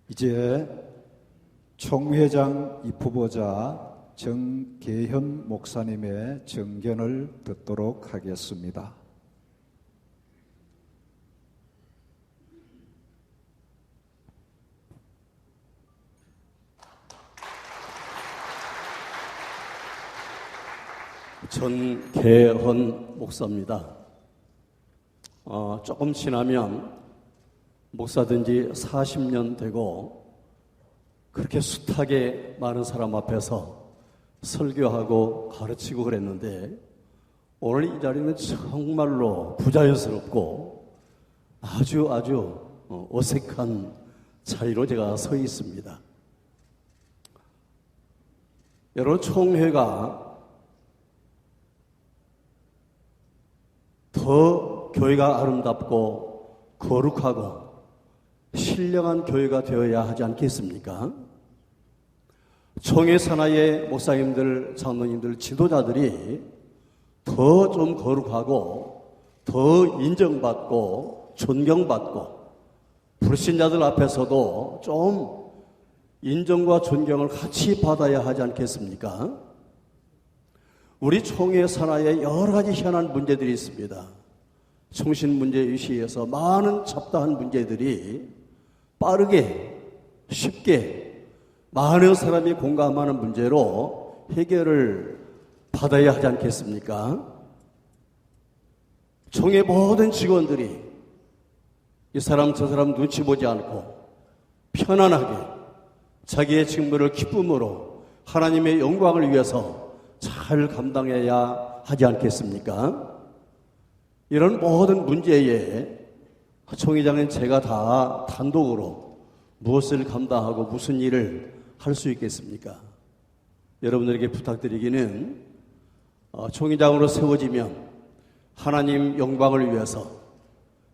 이제 총회장 입후보자 정계현 목사님의 정견을 듣도록 하겠습니다. 정계현 목사입니다. 조금 지나면 목사된 지 40년 되고 그렇게 숱하게 많은 사람 앞에서 설교하고 가르치고 그랬는데 오늘 이 자리는 정말로 부자연스럽고 아주 어색한 자리로 제가 서 있습니다. 여러분, 총회가 더 교회가 아름답고 거룩하고 신령한 교회가 되어야 하지 않겠습니까? 총회 산하의 목사님들, 장로님들, 지도자들이 더 좀 거룩하고 더 인정받고 존경받고 불신자들 앞에서도 좀 인정과 존경을 같이 받아야 하지 않겠습니까? 우리 총회 산하에 여러 가지 현안 문제들이 있습니다. 총신 문제 이슈에서 많은 잡다한 문제들이 빠르게 쉽게 많은 사람이 공감하는 문제로 해결을 받아야 하지 않겠습니까? 총회 모든 직원들이 이 사람 저 사람 눈치 보지 않고 편안하게 자기의 직무를 기쁨으로 하나님의 영광을 위해서 잘 감당해야 하지 않겠습니까? 이런 모든 문제에 총회장은 제가 다 단독으로 무엇을 감당하고 무슨 일을 할 수 있겠습니까? 여러분들에게 부탁드리기는 총회장으로 세워지면 하나님 영광을 위해서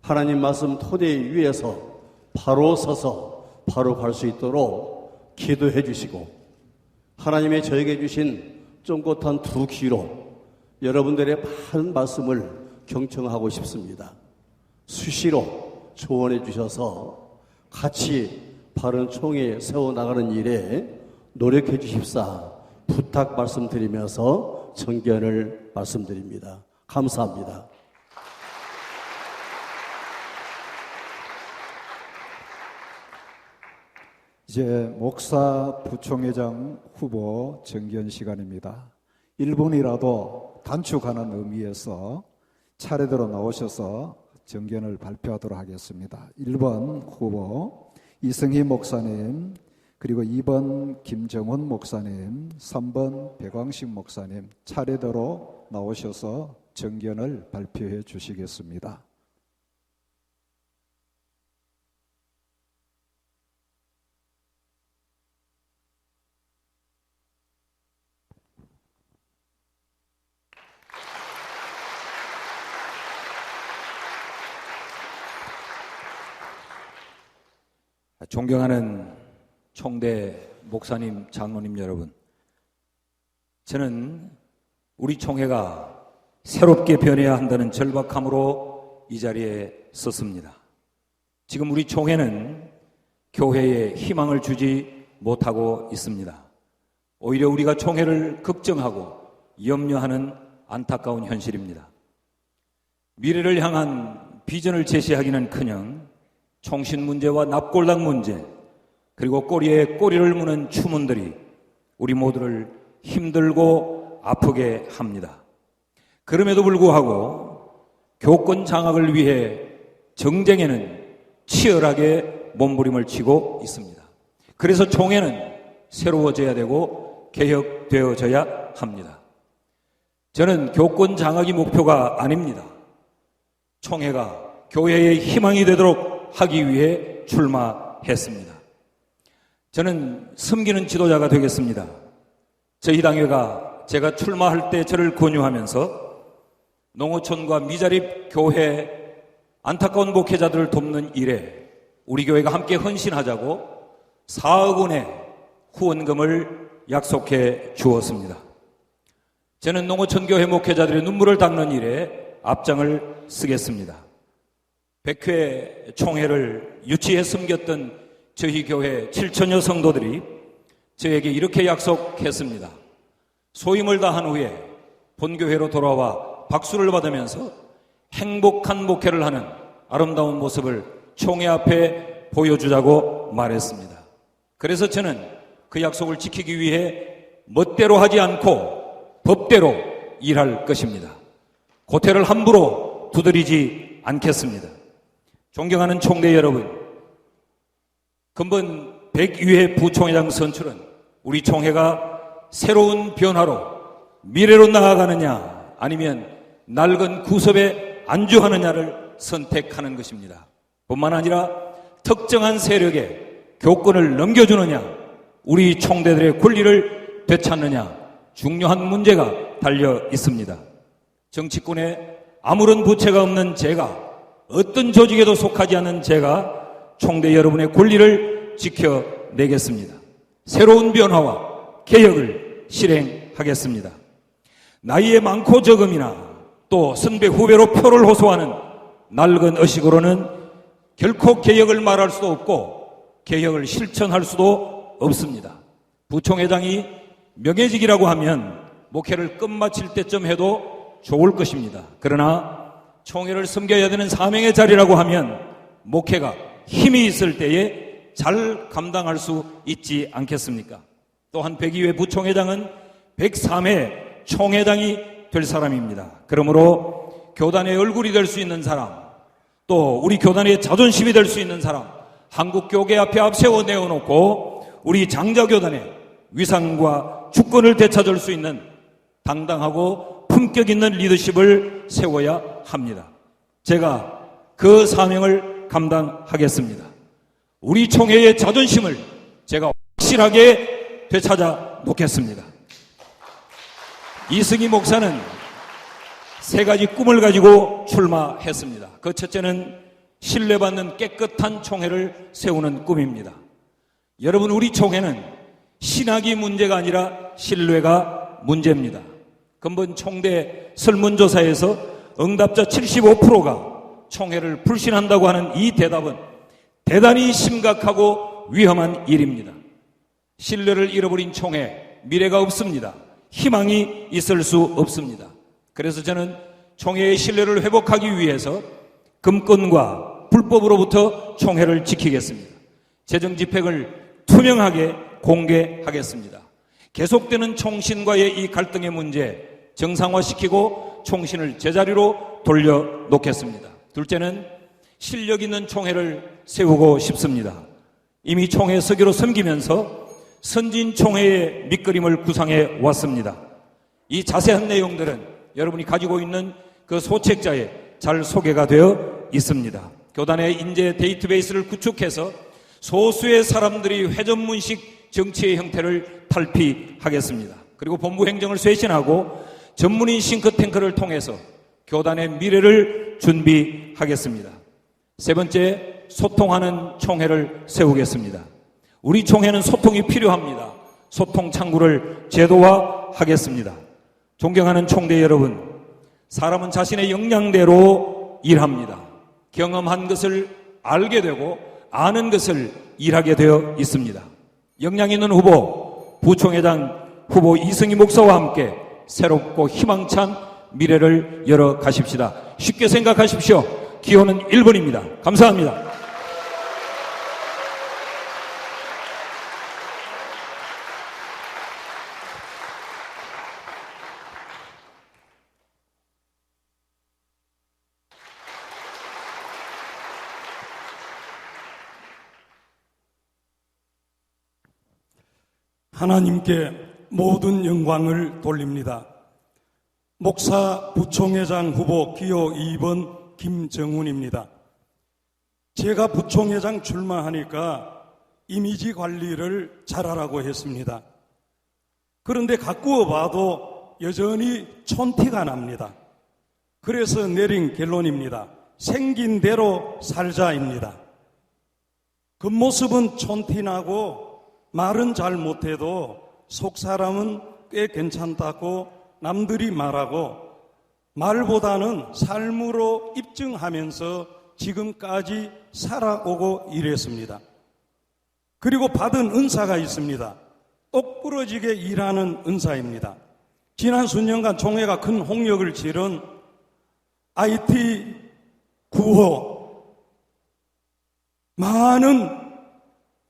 하나님 말씀 토대 위에서 바로 서서 바로 갈 수 있도록 기도해 주시고 하나님의 저에게 주신 쫑긋한 두 귀로 여러분들의 많은 말씀을 경청하고 싶습니다. 수시로 조언해 주셔서 같이 바른 총회 세워나가는 일에 노력해 주십사 부탁 말씀드리면서 정견을 말씀드립니다. 감사합니다. 이제 목사 부총회장 후보 정견 시간입니다. 1분이라도 단축하는 의미에서 차례대로 나오셔서 정견을 발표하도록 하겠습니다. 1번 후보 이승희 목사님, 그리고 2번 김정훈 목사님, 3번 백광식 목사님 차례대로 나오셔서 정견을 발표해 주시겠습니다. 존경하는 총대 목사님, 장로님 여러분, 저는 우리 총회가 새롭게 변해야 한다는 절박함으로 이 자리에 섰습니다. 지금 우리 총회는 교회에 희망을 주지 못하고 있습니다. 오히려 우리가 총회를 걱정하고 염려하는 안타까운 현실입니다. 미래를 향한 비전을 제시하기는커녕 총신 문제와 납골당 문제, 그리고 꼬리에 꼬리를 무는 추문들이 우리 모두를 힘들고 아프게 합니다. 그럼에도 불구하고 교권 장악을 위해 정쟁에는 치열하게 몸부림을 치고 있습니다. 그래서 총회는 새로워져야 되고 개혁되어져야 합니다. 저는 교권 장악이 목표가 아닙니다. 총회가 교회의 희망이 되도록 하기 위해 출마했습니다. 저는 섬기는 지도자가 되겠습니다. 저희 당회가 제가 출마할 때 저를 권유하면서 농어촌과 미자립 교회 안타까운 목회자들을 돕는 일에 우리 교회가 함께 헌신하자고 4억 원의 후원금을 약속해 주었습니다. 저는 농어촌 교회 목회자들의 눈물을 닦는 일에 앞장을 쓰겠습니다. 100회 총회를 유치해 섬겼던 저희 교회 7천여 성도들이 저에게 이렇게 약속했습니다. 소임을 다한 후에 본교회로 돌아와 박수를 받으면서 행복한 목회를 하는 아름다운 모습을 총회 앞에 보여주자고 말했습니다. 그래서 저는 그 약속을 지키기 위해 멋대로 하지 않고 법대로 일할 것입니다. 고태를 함부로 두드리지 않겠습니다. 존경하는 총대 여러분, 근본 102회 부총회장 선출은 우리 총회가 새로운 변화로 미래로 나아가느냐 아니면 낡은 구섭에 안주하느냐를 선택하는 것입니다. 뿐만 아니라 특정한 세력에 교권을 넘겨주느냐, 우리 총대들의 권리를 되찾느냐 중요한 문제가 달려 있습니다. 정치권에 아무런 부채가 없는 제가, 어떤 조직에도 속하지 않는 제가 총대 여러분의 권리를 지켜내겠습니다. 새로운 변화와 개혁을 실행하겠습니다. 나이에 많고 적음이나 또 선배 후배로 표를 호소하는 낡은 의식으로는 결코 개혁을 말할 수도 없고 개혁을 실천할 수도 없습니다. 부총회장이 명예직이라고 하면 목회를 끝마칠 때쯤 해도 좋을 것입니다. 그러나 총회를 섬겨야 되는 사명의 자리라고 하면 목회가 힘이 있을 때에 잘 감당할 수 있지 않겠습니까? 또한 102회 부총회장은 103회 총회장이 될 사람입니다. 그러므로 교단의 얼굴이 될 수 있는 사람, 또 우리 교단의 자존심이 될 수 있는 사람, 한국교계 앞에 앞세워 내어놓고 우리 장자교단의 위상과 주권을 되찾을 수 있는 당당하고 품격 있는 리더십을 세워야 합니다. 제가 그 사명을 감당하겠습니다. 우리 총회의 자존심을 제가 확실하게 되찾아 놓겠습니다. 이승희 목사는 세 가지 꿈을 가지고 출마했습니다. 그 첫째는 신뢰받는 깨끗한 총회를 세우는 꿈입니다. 여러분, 우리 총회는 신학이 문제가 아니라 신뢰가 문제입니다. 근본 총대 설문조사에서 응답자 75%가 총회를 불신한다고 하는 이 대답은 대단히 심각하고 위험한 일입니다. 신뢰를 잃어버린 총회, 미래가 없습니다. 희망이 있을 수 없습니다. 그래서 저는 총회의 신뢰를 회복하기 위해서 금권과 불법으로부터 총회를 지키겠습니다. 재정 집행을 투명하게 공개하겠습니다. 계속되는 총신과의 이 갈등의 문제 정상화시키고 총신을 제자리로 돌려놓겠습니다. 둘째는 실력 있는 총회를 세우고 싶습니다. 이미 총회 서기로 섬기면서 선진 총회의 밑그림을 구상해 왔습니다. 이 자세한 내용들은 여러분이 가지고 있는 그 소책자에 잘 소개가 되어 있습니다. 교단의 인재 데이터베이스를 구축해서 소수의 사람들이 회전문식 정치의 형태를 탈피하겠습니다. 그리고 본부 행정을 쇄신하고 전문인 싱크탱크를 통해서 교단의 미래를 준비하겠습니다. 세 번째, 소통하는 총회를 세우겠습니다. 우리 총회는 소통이 필요합니다. 소통 창구를 제도화하겠습니다. 존경하는 총대 여러분, 사람은 자신의 역량대로 일합니다. 경험한 것을 알게 되고 아는 것을 일하게 되어 있습니다. 역량 있는 후보, 부총회장 후보 이승희 목사와 함께 새롭고 희망찬 미래를 열어 가십시다. 쉽게 생각하십시오. 기호는 1번입니다. 감사합니다. 하나님께 모든 영광을 돌립니다. 목사 부총회장 후보 기호 2번 김정훈입니다. 제가 부총회장 출마하니까 이미지 관리를 잘하라고 했습니다. 그런데 가꾸어 봐도 여전히 촌티가 납니다. 그래서 내린 결론입니다. 생긴 대로 살자입니다. 겉모습은 촌티나고 말은 잘 못해도 속사람은 꽤 괜찮다고 남들이 말하고 말보다는 삶으로 입증하면서 지금까지 살아오고 이랬습니다. 그리고 받은 은사가 있습니다. 똑부러지게 일하는 은사입니다. 지난 수년간 총회가 큰 홍역을 치른 IT 구호, 많은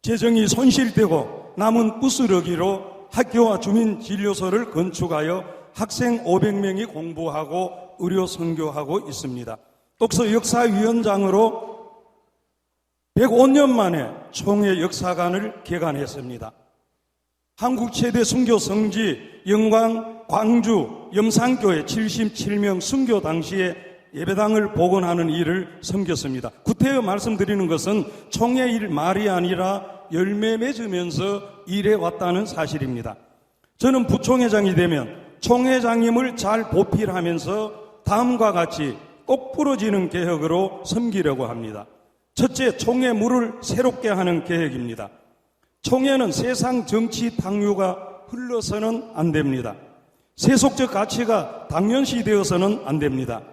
재정이 손실되고 남은 부스러기로 학교와 주민진료소를 건축하여 학생 500명이 공부하고 의료 선교하고 있습니다. 독서 역사위원장으로 105년 만에 총회 역사관을 개관했습니다. 한국 최대 순교 성지 영광 광주 염산교회 77명 순교 당시에 예배당을 복원하는 일을 섬겼습니다. 구태여 말씀드리는 것은 총회 일 말이 아니라 열매 맺으면서 일해왔다는 사실입니다. 저는 부총회장이 되면 총회장님을 잘 보필하면서 다음과 같이 똑부러지는 개혁으로 섬기려고 합니다. 첫째, 총회 물을 새롭게 하는 계획입니다. 총회는 세상 정치 당류가 흘러서는 안 됩니다. 세속적 가치가 당연시되어서는 안 됩니다.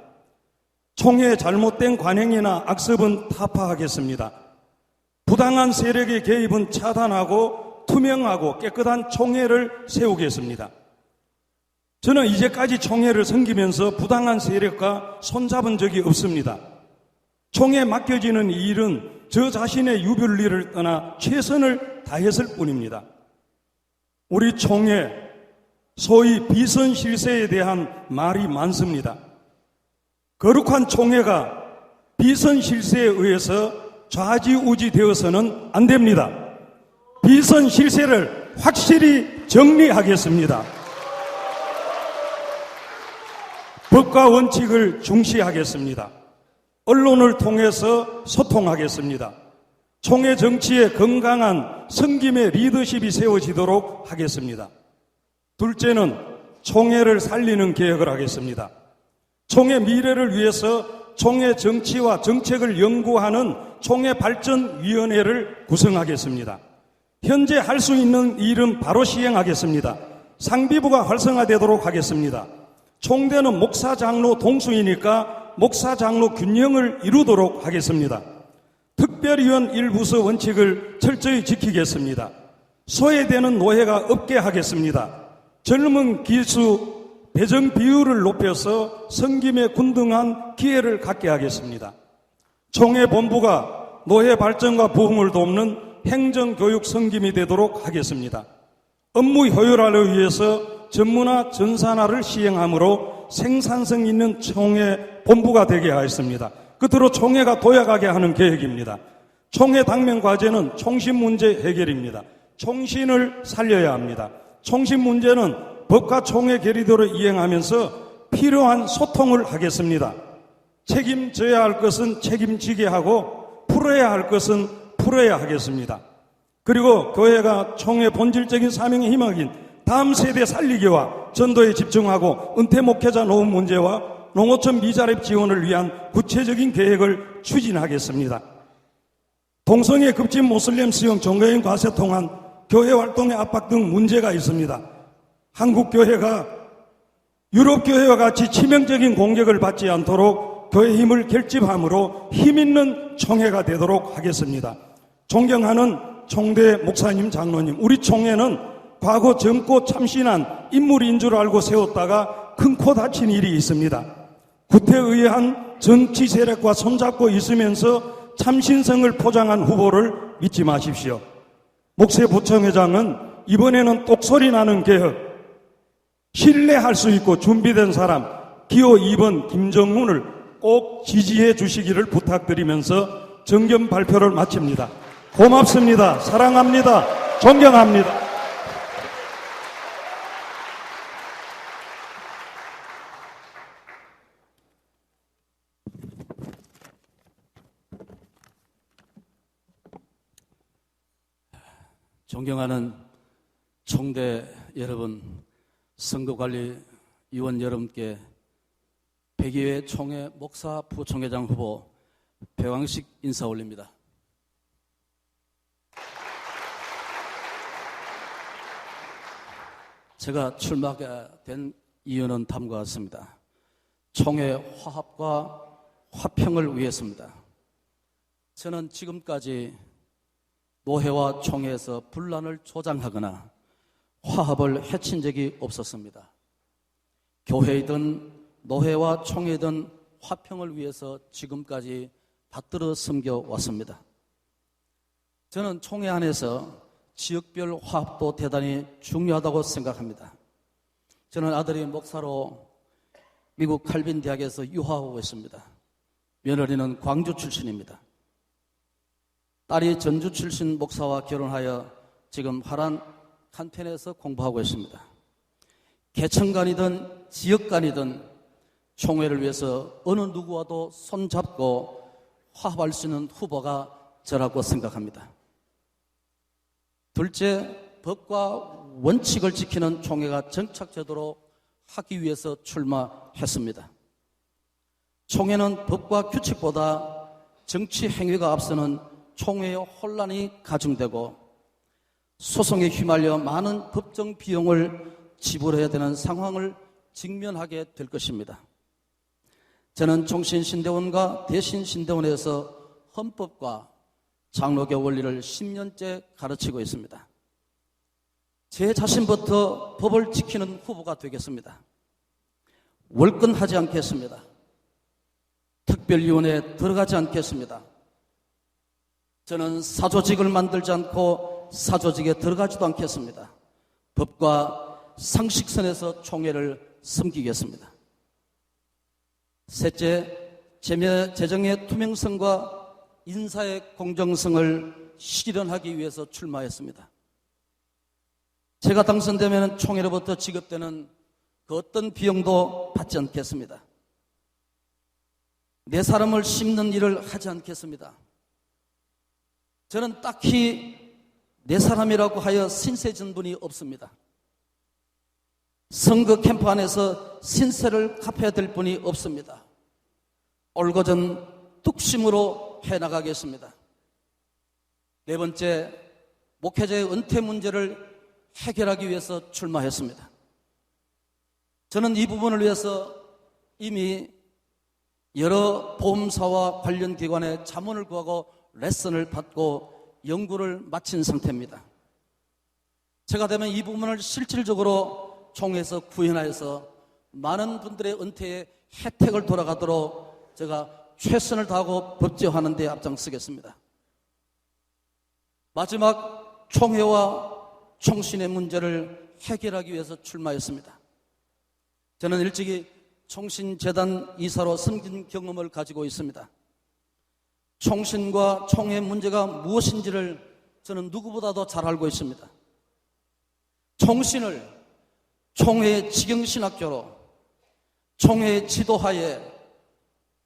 총회의 잘못된 관행이나 악습은 타파하겠습니다. 부당한 세력의 개입은 차단하고 투명하고 깨끗한 총회를 세우겠습니다. 저는 이제까지 총회를 섬기면서 부당한 세력과 손잡은 적이 없습니다. 총회에 맡겨지는 일은 저 자신의 유별리를 떠나 최선을 다했을 뿐입니다. 우리 총회, 소위 비선실세에 대한 말이 많습니다. 거룩한 총회가 비선실세에 의해서 좌지우지 되어서는 안 됩니다. 비선실세를 확실히 정리하겠습니다. 법과 원칙을 중시하겠습니다. 언론을 통해서 소통하겠습니다. 총회 정치에 건강한 섬김의 리더십이 세워지도록 하겠습니다. 둘째는 총회를 살리는 개혁을 하겠습니다. 총회 미래를 위해서 총회 정치와 정책을 연구하는 총회발전위원회를 구성하겠습니다. 현재 할 수 있는 일은 바로 시행하겠습니다. 상비부가 활성화되도록 하겠습니다. 총대는 목사 장로 동수이니까 목사 장로 균형을 이루도록 하겠습니다. 특별위원 일부서 원칙을 철저히 지키겠습니다. 소외되는 노예가 없게 하겠습니다. 젊은 기수 배정 비율을 높여서 섬김에 군등한 기회를 갖게 하겠습니다. 총회 본부가 노예 발전과 부흥을 돕는 행정교육 섬김이 되도록 하겠습니다. 업무 효율화를 위해서 전문화 전산화를 시행하므로 생산성 있는 총회 본부가 되게 하였습니다. 끝으로 총회가 도약하게 하는 계획입니다. 총회 당면 과제는 총신 문제 해결입니다. 총신을 살려야 합니다. 총신 문제는 법과 총회 결의대로 이행하면서 필요한 소통을 하겠습니다. 책임져야 할 것은 책임지게 하고 풀어야 할 것은 풀어야 하겠습니다. 그리고 교회가 총회 본질적인 사명의 희망인 다음 세대 살리기와 전도에 집중하고 은퇴 목회자 노후 문제와 농어촌 미자립 지원을 위한 구체적인 계획을 추진하겠습니다. 동성애 급진 모슬렘 수용 종교인 과세 통한 교회 활동의 압박 등 문제가 있습니다. 한국 교회가 유럽 교회와 같이 치명적인 공격을 받지 않도록 교회 힘을 결집함으로 힘있는 총회가 되도록 하겠습니다. 존경하는 총대 목사님, 장로님, 우리 총회는 과거 젊고 참신한 인물인 줄 알고 세웠다가 큰 코 다친 일이 있습니다. 구태의한 정치 세력과 손잡고 있으면서 참신성을 포장한 후보를 믿지 마십시오. 목세 부총회장은 이번에는 똑소리 나는 개혁, 신뢰할 수 있고 준비된 사람 기호 2번 김정훈을 꼭 지지해 주시기를 부탁드리면서 정견 발표를 마칩니다. 고맙습니다. 사랑합니다. 존경합니다. 존경하는 총대 여러분, 선거관리위원 여러분께 102회 총회 목사 부총회장 후보 배광식 인사 올립니다. 제가 출마하게 된 이유는 다음과 같습니다. 총회 화합과 화평을 위해서입니다. 저는 지금까지 노회와 총회에서 분란을 조장하거나 화합을 해친 적이 없었습니다. 교회이든 노회와 총회이든 화평을 위해서 지금까지 받들어 섬겨왔습니다. 저는 총회 안에서 지역별 화합도 대단히 중요하다고 생각합니다. 저는 아들이 목사로 미국 칼빈 대학에서 유학하고 있습니다. 며느리는 광주 출신입니다. 딸이 전주 출신 목사와 결혼하여 지금 화란 칸텐에서 공부하고 있습니다. 개천간이든 지역간이든 총회를 위해서 어느 누구와도 손잡고 화합할 수 있는 후보가 저라고 생각합니다. 둘째, 법과 원칙을 지키는 총회가 정착제도로 하기 위해서 출마했습니다. 총회는 법과 규칙보다 정치 행위가 앞서는 총회의 혼란이 가중되고 소송에 휘말려 많은 법정 비용을 지불해야 되는 상황을 직면하게 될 것입니다. 저는 총신신대원과 대신신대원에서 헌법과 장로교 원리를 10년째 가르치고 있습니다. 제 자신부터 법을 지키는 후보가 되겠습니다. 월권하지 않겠습니다. 특별위원회에 들어가지 않겠습니다. 저는 사조직을 만들지 않고 사조직에 들어가지도 않겠습니다. 법과 상식선에서 총회를 섬기겠습니다. 셋째, 재정의 투명성과 인사의 공정성을 실현하기 위해서 출마했습니다. 제가 당선되면 총회로부터 지급되는 그 어떤 비용도 받지 않겠습니다. 내 사람을 심는 일을 하지 않겠습니다. 저는 딱히 내 사람이라고 하여 신세진 분이 없습니다. 선거 캠프 안에서 신세를 갚아야 될 분이 없습니다. 올거전 뚝심으로 해나가겠습니다. 네 번째, 목회자의 은퇴 문제를 해결하기 위해서 출마했습니다. 저는 이 부분을 위해서 이미 여러 보험사와 관련 기관에 자문을 구하고 레슨을 받고 연구를 마친 상태입니다. 제가 되면 이 부분을 실질적으로 총회에서 구현하여서 많은 분들의 은퇴의 혜택을 돌아가도록 제가 최선을 다하고 법제화하는 데 앞장서겠습니다. 마지막, 총회와 총신의 문제를 해결하기 위해서 출마했습니다. 저는 일찍이 총신재단 이사로 섬긴 경험을 가지고 있습니다. 총신과 총회 문제가 무엇인지를 저는 누구보다도 잘 알고 있습니다. 총신을 총회의 직영신학교로, 총회의 지도하에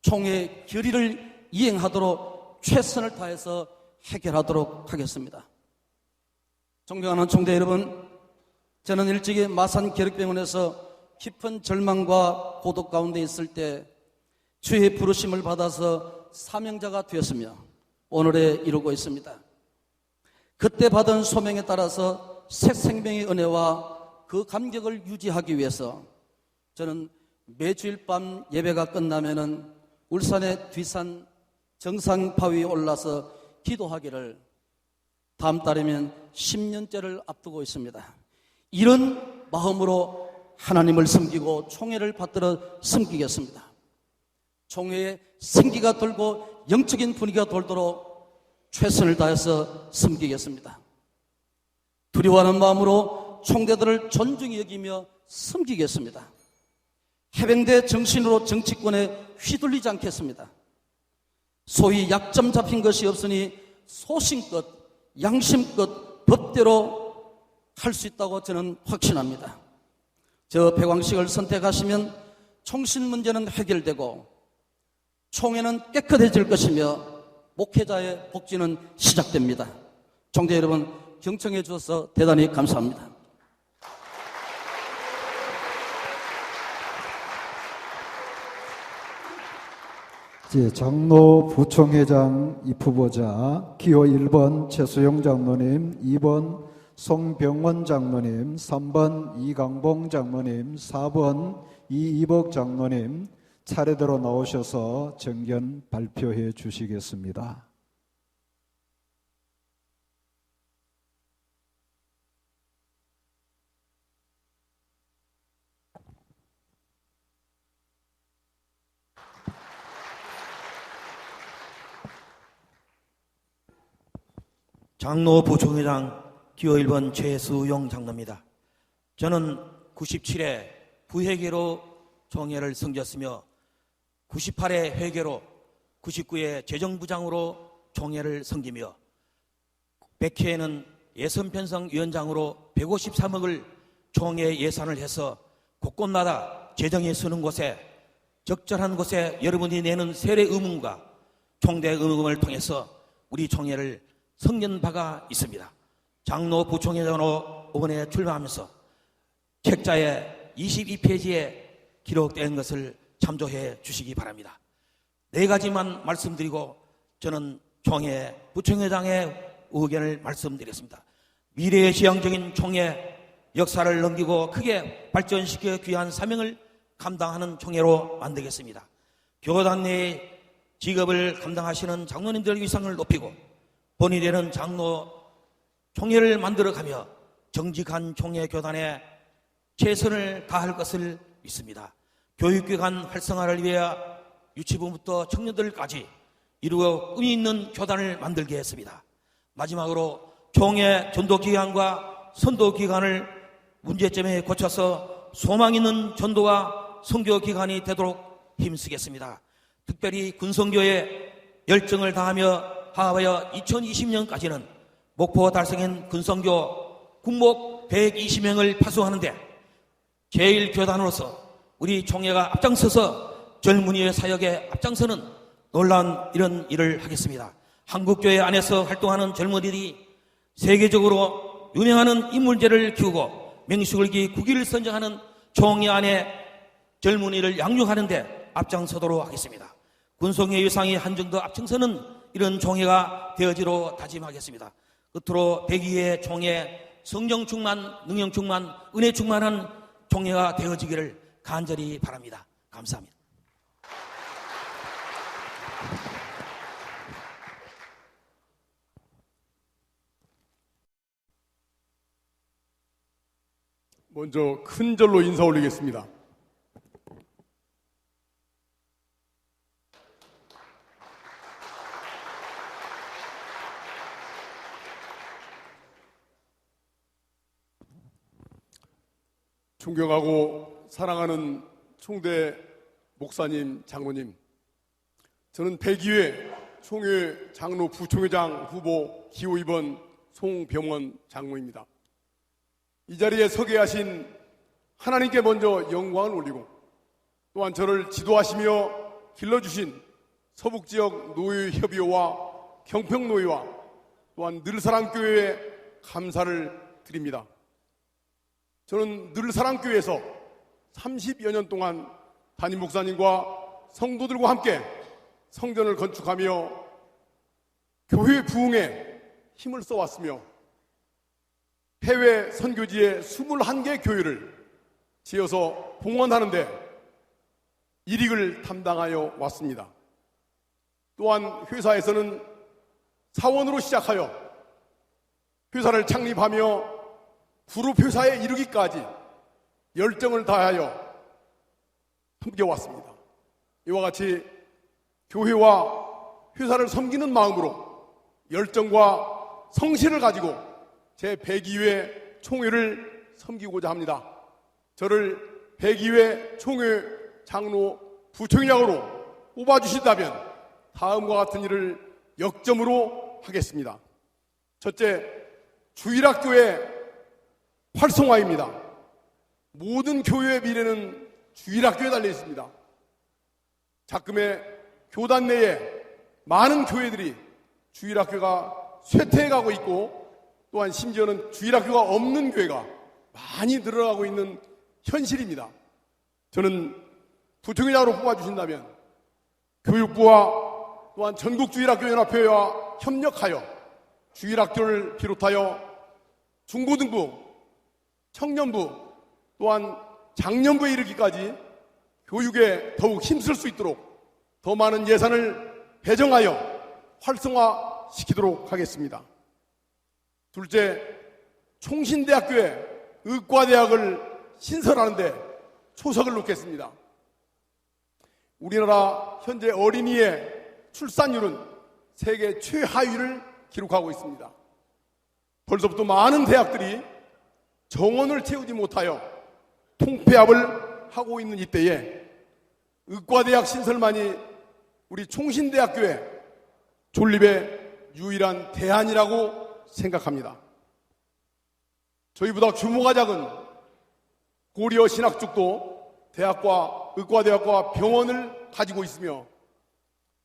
총회의 결의를 이행하도록 최선을 다해서 해결하도록 하겠습니다. 존경하는 총대 여러분, 저는 일찍이 마산 계력병원에서 깊은 절망과 고독 가운데 있을 때 주의 부르심을 받아서 사명자가 되었으며 오늘에 이루고 있습니다. 그때 받은 소명에 따라서 새 생명의 은혜와 그 감격을 유지하기 위해서 저는 매주일 밤 예배가 끝나면은 울산의 뒤산 정상파 위에 올라서 기도하기를 다음 달이면 10년째를 앞두고 있습니다. 이런 마음으로 하나님을 섬기고 총회를 받들어 섬기겠습니다. 총회에 생기가 돌고 영적인 분위기가 돌도록 최선을 다해서 섬기겠습니다. 두려워하는 마음으로 총대들을 존중히 여기며 섬기겠습니다. 해병대 정신으로 정치권에 휘둘리지 않겠습니다. 소위 약점 잡힌 것이 없으니 소신껏 양심껏 법대로 할 수 있다고 저는 확신합니다. 저 백왕식을 선택하시면 총신 문제는 해결되고 총회는 깨끗해질 것이며 목회자의 복지는 시작됩니다. 총대 여러분, 경청해 주셔서 대단히 감사합니다. 이제 장로 부총회장 입후보자 기호 1번 최수용 장로님, 2번 송병원 장로님, 3번 이강봉 장로님, 4번 이이복 장로님 차례대로 나오셔서 정견 발표해 주시겠습니다. 장로 부총회장 기호 1번 최수용 장로입니다. 저는 97회 부회계로 총회를 섬겼으며 98회 회계로 99회 재정부장으로 총회를 섬기며 100회에는 예산편성위원장으로 153억을 총회 예산을 해서 곳곳마다 재정이 쓰는 곳에 적절한 곳에 여러분이 내는 세례 의문과 총대 의문을 통해서 우리 총회를 섬긴 바가 있습니다. 장로 부총회장으로 이번에 출마하면서 책자에 22페이지에 기록된 것을 참조해 주시기 바랍니다. 네 가지만 말씀드리고 저는 총회 부총회장의 의견을 말씀드렸습니다. 미래의 지향적인 총회, 역사를 넘기고 크게 발전시켜 귀한 사명을 감당하는 총회로 만들겠습니다. 교단 내의 직업을 감당하시는 장로님들 위상을 높이고 본이 되는 장로 총회를 만들어가며 정직한 총회 교단에 최선을 다할 것을 믿습니다. 교육기관 활성화를 위해 유치부부터 청년들까지 이루어 의미 있는 교단을 만들게 했습니다. 마지막으로 총회 전도기관과 선도기관을 문제점에 고쳐서 소망 있는 전도와 선교기관이 되도록 힘쓰겠습니다. 특별히 군성교에 열정을 다하며 하하여 2020년까지는 목표 달성인 군성교 군목 120명을 파송하는데 제1교단으로서 우리 총회가 앞장서서 젊은이의 사역에 앞장서는 놀라운 이런 일을 하겠습니다. 한국교회 안에서 활동하는 젊은이들이 세계적으로 유명한 인물제를 키우고 명식을기 국위를 선정하는 총회 안에 젊은이를 양육하는 데 앞장서도록 하겠습니다. 군성회 유상이 한정더 앞장서는 이런 총회가 되어지로 다짐하겠습니다. 끝으로 102회 총회 성령 충만, 능력 충만, 은혜 충만한 총회가 되어지기를 간절히 바랍니다. 감사합니다. 먼저 큰 절로 인사 올리겠습니다. 존경하고 사랑하는 총대 목사님, 장로님, 저는 102회 총회 장로 부총회장 후보 기호 2번 송병원 장로입니다. 이 자리에 서게 하신 하나님께 먼저 영광을 올리고 또한 저를 지도하시며 길러주신 서북지역 노예협의회와 경평노예와 또한 늘사랑교회에 감사를 드립니다. 저는 늘사랑교회에서 30여 년 동안 담임 목사님과 성도들과 함께 성전을 건축하며 교회 부흥에 힘을 써왔으며 해외 선교지에 21개 교회를 지어서 봉헌하는 데 일익을 담당하여 왔습니다. 또한 회사에서는 사원으로 시작하여 회사를 창립하며 그룹 회사에 이르기까지 열정을 다하여 섬겨왔습니다. 이와 같이 교회와 회사를 섬기는 마음으로 열정과 성실을 가지고 제 102회 총회를 섬기고자 합니다. 저를 102회 총회 장로 부총회장으로 뽑아주신다면 다음과 같은 일을 역점으로 하겠습니다. 첫째, 주일학교의 활성화입니다. 모든 교회의 미래는 주일학교에 달려 있습니다. 작금의 교단 내에 많은 교회들이 주일학교가 쇠퇴해가고 있고 또한 심지어는 주일학교가 없는 교회가 많이 늘어나고 있는 현실입니다. 저는 부총회장으로 뽑아주신다면 교육부와 또한 전국주일학교연합회와 협력하여 주일학교를 비롯하여 중고등부, 청년부 또한 장년부에 이르기까지 교육에 더욱 힘쓸 수 있도록 더 많은 예산을 배정하여 활성화시키도록 하겠습니다. 둘째, 총신대학교에 의과대학을 신설하는데 초석을 놓겠습니다. 우리나라 현재 어린이의 출산율은 세계 최하위를 기록하고 있습니다. 벌써부터 많은 대학들이 정원을 채우지 못하여 통폐합을 하고 있는 이때에 의과대학 신설만이 우리 총신대학교의 존립의 유일한 대안이라고 생각합니다. 저희보다 규모가 작은 고려 신학죽도 대학과 의과대학과 병원을 가지고 있으며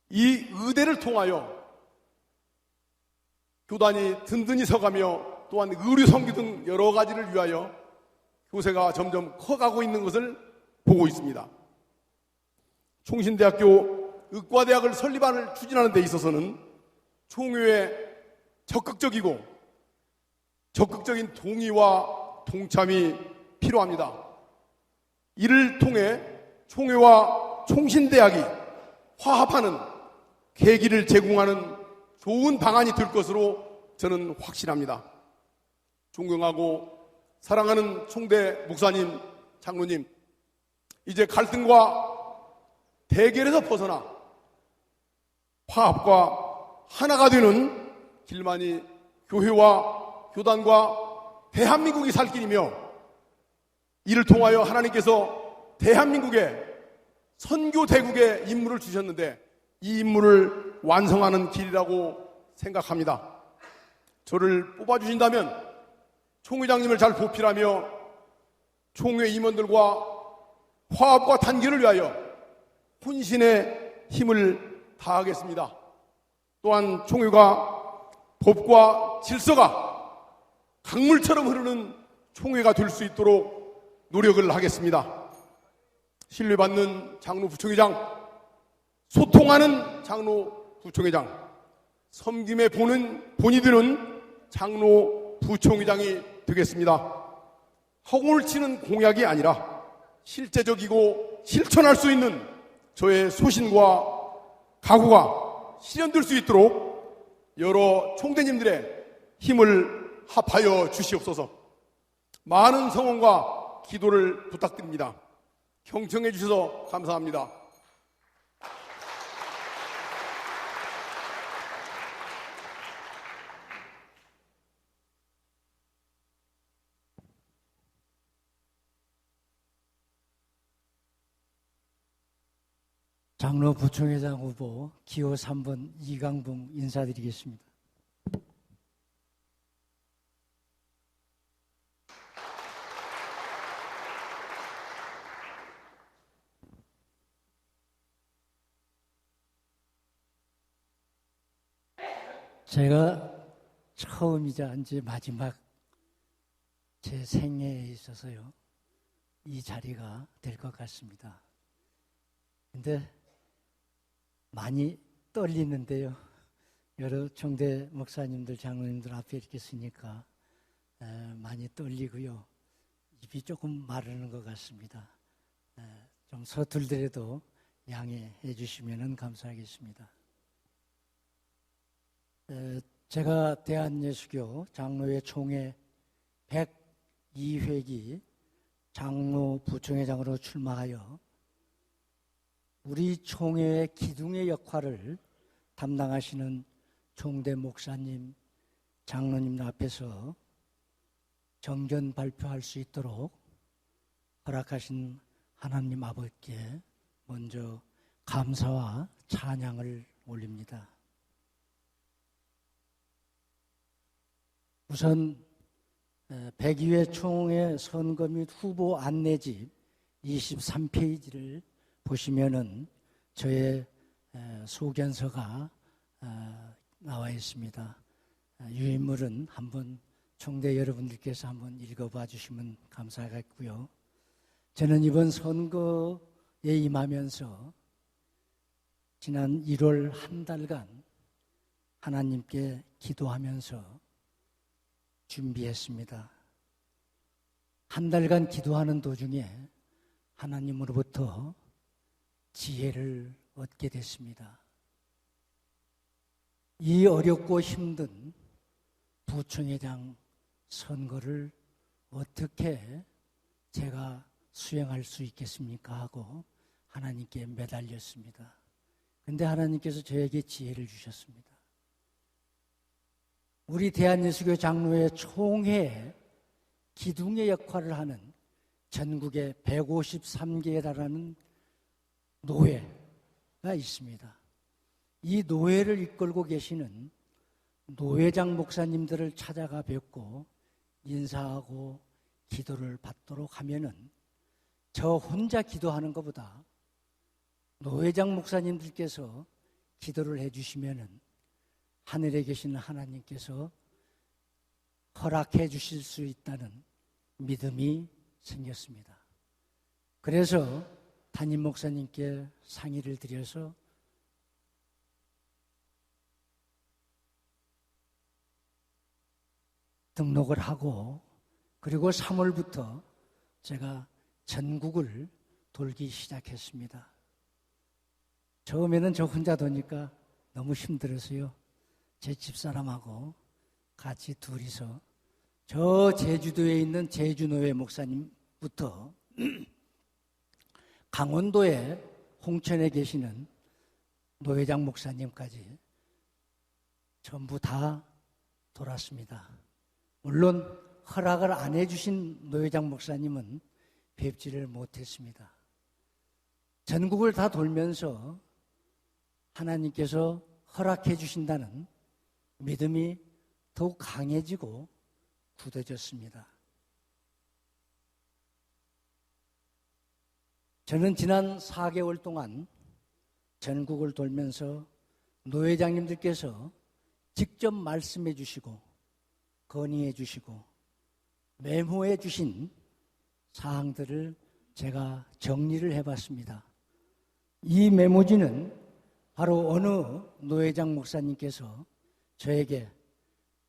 이 의대를 통하여 교단이 든든히 서가며 또한 의료 선교 등 여러 가지를 위하여 교세가 점점 커가고 있는 것을 보고 있습니다. 총신대학교 의과대학을 설립안을 추진하는 데 있어서는 총회의 적극적이고 적극적인 동의와 동참이 필요합니다. 이를 통해 총회와 총신대학이 화합하는 계기를 제공하는 좋은 방안이 될 것으로 저는 확신합니다. 존경하고 사랑하는 총대 목사님, 장로님, 이제 갈등과 대결에서 벗어나 화합과 하나가 되는 길만이 교회와 교단과 대한민국이 살 길이며 이를 통하여 하나님께서 대한민국에 선교대국의 임무를 주셨는데 이 임무를 완성하는 길이라고 생각합니다. 저를 뽑아주신다면 총회장님을 잘 보필하며 총회 임원들과 화합과 단결을 위하여 혼신의 힘을 다하겠습니다. 또한 총회가 법과 질서가 강물처럼 흐르는 총회가 될 수 있도록 노력을 하겠습니다. 신뢰받는 장로 부총회장, 소통하는 장로 부총회장, 섬김에 보는 본이 되는 장로 부총회장이 되겠습니다. 허공을 치는 공약이 아니라 실제적이고 실천할 수 있는 저의 소신과 각오가 실현될 수 있도록 여러 총대님들의 힘을 합하여 주시옵소서. 많은 성원과 기도를 부탁드립니다. 경청해 주셔서 감사합니다. 장로 부총회장 후보 기호 3번 이강봉 인사드리겠습니다. 제가 처음이자 이제 마지막 제 생애에 있어서요, 이 자리가 될 것 같습니다. 근데 많이 떨리는데요. 여러 총대 목사님들, 장로님들 앞에 이렇게 있으니까 많이 떨리고요. 입이 조금 마르는 것 같습니다. 좀 서툴더라도 양해해 주시면 감사하겠습니다. 제가 대한예수교 장로회 총회 102회기 장로 부총회장으로 출마하여 우리 총회의 기둥의 역할을 담당하시는 총대 목사님, 장로님 앞에서 정견 발표할 수 있도록 허락하신 하나님 아버지께 먼저 감사와 찬양을 올립니다. 우선 102회 총회 선거 및 후보 안내집 23페이지를 보시면은 저의 소견서가 나와 있습니다. 유인물은 한번 총대 여러분들께서 한번 읽어봐 주시면 감사하겠고요. 저는 이번 선거에 임하면서 지난 1월 한 달간 하나님께 기도하면서 준비했습니다. 한 달간 기도하는 도중에 하나님으로부터 지혜를 얻게 됐습니다. 이 어렵고 힘든 부총회장 선거를 어떻게 제가 수행할 수 있겠습니까 하고 하나님께 매달렸습니다. 그런데 하나님께서 저에게 지혜를 주셨습니다. 우리 대한예수교 장로회 총회에 기둥의 역할을 하는 전국에 153개에 달하는 노회가 있습니다. 이 노회를 이끌고 계시는 노회장 목사님들을 찾아가 뵙고 인사하고 기도를 받도록 하면은 저 혼자 기도하는 것보다 노회장 목사님들께서 기도를 해주시면은 하늘에 계시는 하나님께서 허락해 주실 수 있다는 믿음이 생겼습니다. 그래서 담임 목사님께 상의를 드려서 등록을 하고 그리고 3월부터 제가 전국을 돌기 시작했습니다. 처음에는 저 혼자 도니까 너무 힘들었어요. 제 집사람하고 같이 둘이서 저 제주도에 있는 제주노회 목사님부터 강원도에 홍천에 계시는 노회장 목사님까지 전부 다 돌았습니다. 물론 허락을 안 해주신 노회장 목사님은 뵙지를 못했습니다. 전국을 다 돌면서 하나님께서 허락해 주신다는 믿음이 더욱 강해지고 굳어졌습니다. 저는 지난 4개월 동안 전국을 돌면서 노회장님들께서 직접 말씀해 주시고 건의해 주시고 메모해 주신 사항들을 제가 정리를 해봤습니다. 이 메모지는 바로 어느 노회장 목사님께서 저에게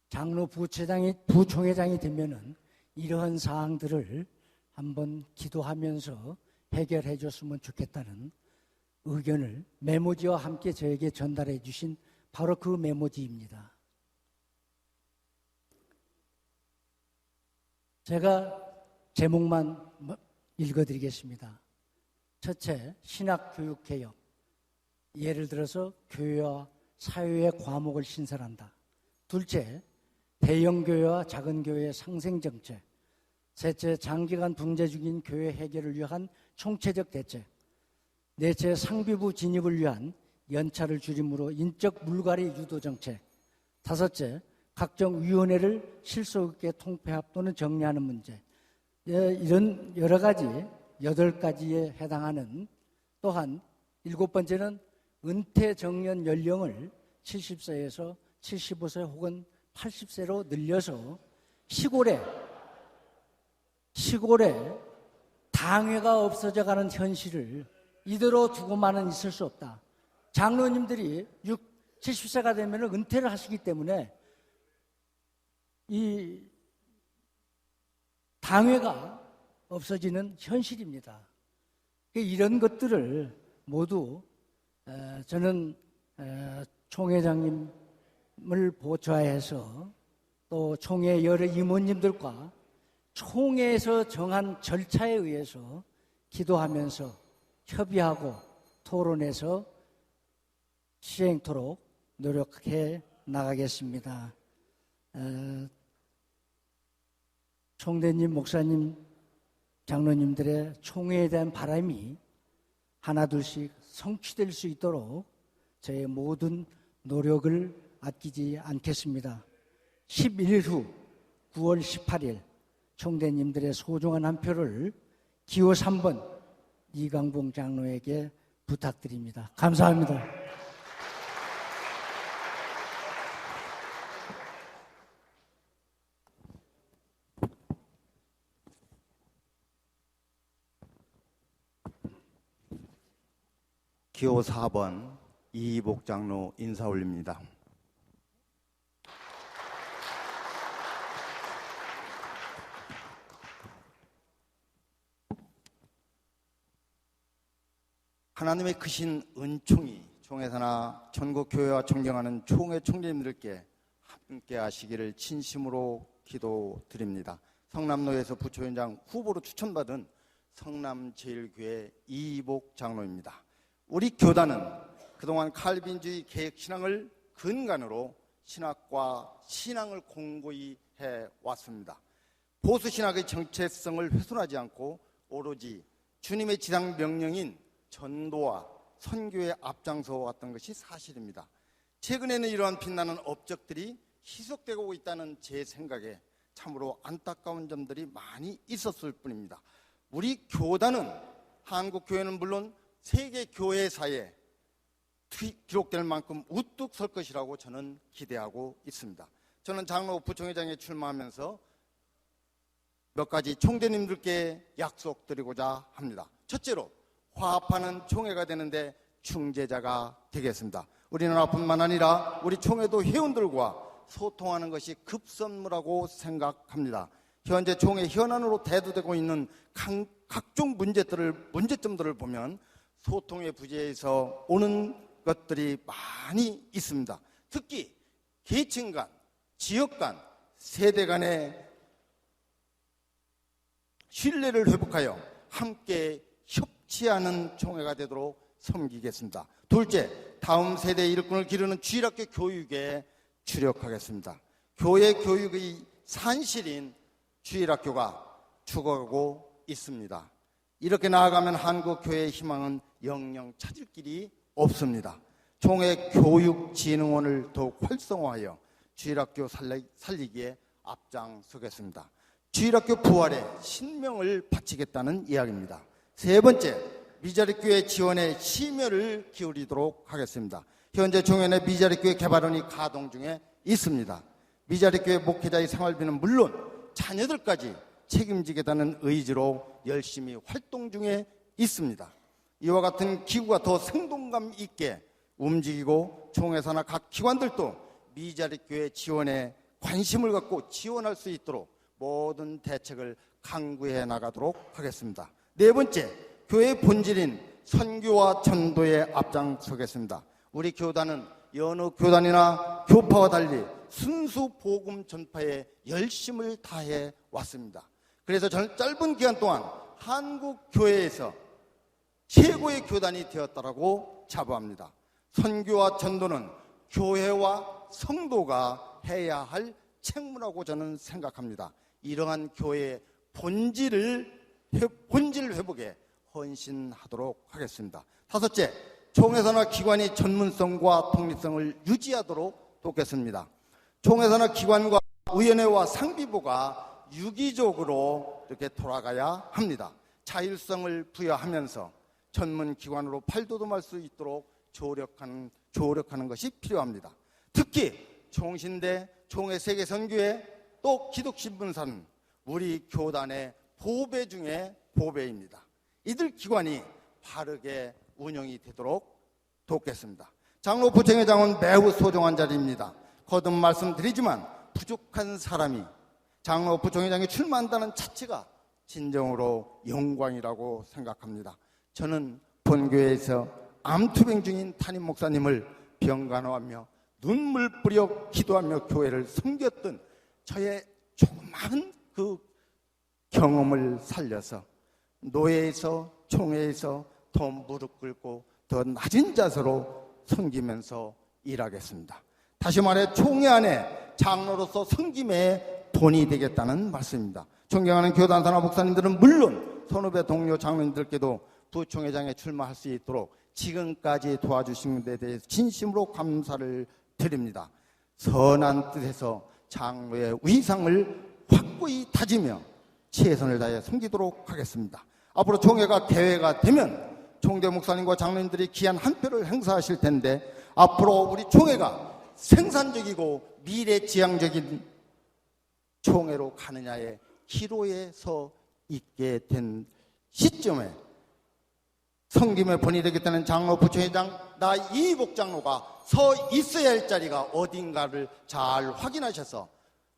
장로 부총회장이 되면은 이러한 사항들을 한번 기도하면서 해결해 줬으면 좋겠다는 의견을 메모지와 함께 저에게 전달해 주신 바로 그 메모지입니다. 제가 제목만 읽어드리겠습니다. 첫째, 신학교육개혁. 예를 들어서 교회와 사회의 과목을 신설한다. 둘째, 대형교회와 작은교회의 상생정책. 셋째, 장기간 분재 중인 교회 해결을 위한 총체적 대책. 넷째, 상비부 진입을 위한 연차를 줄임으로 인적 물갈이 유도 정책. 다섯째, 각종 위원회를 실속 있게 통폐합 또는 정리하는 문제. 이런 여러 가지 8가지에 해당하는 또한 7번째는 은퇴 정년 연령을 70세에서 75세 혹은 80세로 늘려서 시골에 당회가 없어져가는 현실을 이대로 두고만은 있을 수 없다. 장로님들이 70세가 되면 은퇴를 하시기 때문에 이 당회가 없어지는 현실입니다. 이런 것들을 모두 저는 총회장님을 보좌해서 또 총회 여러 임원님들과 총회에서 정한 절차에 의해서 기도하면서 협의하고 토론해서 시행토록 노력해 나가겠습니다. 총대님, 목사님, 장로님들의 총회에 대한 바람이 하나둘씩 성취될 수 있도록 저의 모든 노력을 아끼지 않겠습니다. 11일 후 9월 18일 총대님들의 소중한 한 표를 기호 3번 이강봉 장로에게 부탁드립니다. 감사합니다. 기호 4번 이희복 장로 인사 올립니다. 하나님의 크신 은총이 총회사나 전국교회와 존경하는 총회 총재님들께 함께 하시기를 진심으로 기도드립니다. 성남노회에서 부총회장 후보로 추천받은 성남제일교회 이희복 장로입니다. 우리 교단은 그동안 칼빈주의 개혁신앙을 근간으로 신학과 신앙을 공고히 해왔습니다. 보수신학의 정체성을 훼손하지 않고 오로지 주님의 지상 명령인 전도와 선교에 앞장서 왔던 것이 사실입니다. 최근에는 이러한 빛나는 업적들이 희석되고 있다는 제 생각에 참으로 안타까운 점들이 많이 있었을 뿐입니다. 우리 교단은, 한국교회는 물론 세계 교회사에 기록될 만큼 우뚝 설 것이라고 저는 기대하고 있습니다. 저는 장로 부총회장에 출마하면서 몇 가지 총대님들께 약속드리고자 합니다. 첫째로, 화합하는 총회가 되는데 중재자가 되겠습니다. 우리나라뿐만 아니라 우리 총회도 회원들과 소통하는 것이 급선무라고 생각합니다. 현재 총회 현안으로 대두되고 있는 각종 문제점들을 보면 소통의 부재에서 오는 것들이 많이 있습니다. 특히 계층 간, 지역 간, 세대 간의 신뢰를 회복하여 함께 협치하는 총회가 되도록 섬기겠습니다. 둘째, 다음 세대의 일꾼을 기르는 주일학교 교육에 주력하겠습니다. 교회 교육의 산실인 주일학교가 죽어가고 있습니다. 이렇게 나아가면 한국교회의 희망은 영영 찾을 길이 없습니다. 총회 교육진흥원을 더욱 활성화하여 주일학교 살리기에 앞장서겠습니다. 주일학교 부활에 신명을 바치겠다는 이야기입니다. 세 번째, 미자립교회 지원에 심혈을 기울이도록 하겠습니다. 현재 총회 내 미자립교회 개발원이 가동 중에 있습니다. 미자립교회 목회자의 생활비는 물론 자녀들까지 책임지겠다는 의지로 열심히 활동 중에 있습니다. 이와 같은 기구가 더 생동감 있게 움직이고 총회사나 각 기관들도 미자립교회 지원에 관심을 갖고 지원할 수 있도록 모든 대책을 강구해 나가도록 하겠습니다. 네 번째, 교회의 본질인 선교와 전도에 앞장서겠습니다. 우리 교단은 여느 교단이나 교파와 달리 순수 복음 전파에 열심을 다해 왔습니다. 그래서 저는 짧은 기간 동안 한국 교회에서 최고의 교단이 되었다라고 자부합니다. 선교와 전도는 교회와 성도가 해야 할 책무라고 저는 생각합니다. 이러한 교회의 본질 회복에 헌신하도록 하겠습니다. 다섯째, 총회사나 기관이 전문성과 독립성을 유지하도록 돕겠습니다. 총회사나 기관과 의원회와 상비부가 유기적으로 이렇게 돌아가야 합니다. 자율성을 부여하면서 전문기관으로 팔도듬할 수 있도록 조력하는 것이 필요합니다. 특히 총신대, 총회 세계선교회, 또 기독신문사는 우리 교단의 보배 중에 보배입니다. 이들 기관이 바르게 운영이 되도록 돕겠습니다. 장로 부총회장은 매우 소중한 자리입니다. 거듭 말씀드리지만 부족한 사람이 장로 부총회장에 출마한다는 자체가 진정으로 영광이라고 생각합니다. 저는 본교회에서 암투병 중인 담임 목사님을 병간호하며 눈물 뿌려 기도하며 교회를 섬겼던 저의 조그마한 그 경험을 살려서 노예에서 총회에서 더 무릎 꿇고 더 낮은 자세로 섬기면서 일하겠습니다. 다시 말해 총회 안에 장로로서 섬김의 본이 되겠다는 말씀입니다. 존경하는 교단사나 목사님들은 물론 선후배 동료 장로님들께도 부총회장에 출마할 수 있도록 지금까지 도와주신 데 대해서 진심으로 감사를 드립니다. 선한 뜻에서 장로의 위상을 확고히 다지며 최선을 다해 섬기도록 하겠습니다. 앞으로 총회가 개회가 되면 총대 목사님과 장로님들이 귀한 한 표를 행사하실 텐데 앞으로 우리 총회가 생산적이고 미래지향적인 총회로 가느냐의 기로에 서 있게 된 시점에 섬김의 본이 되겠다는 장로 부총회장 나 이복 장로가 서 있어야 할 자리가 어딘가를 잘 확인하셔서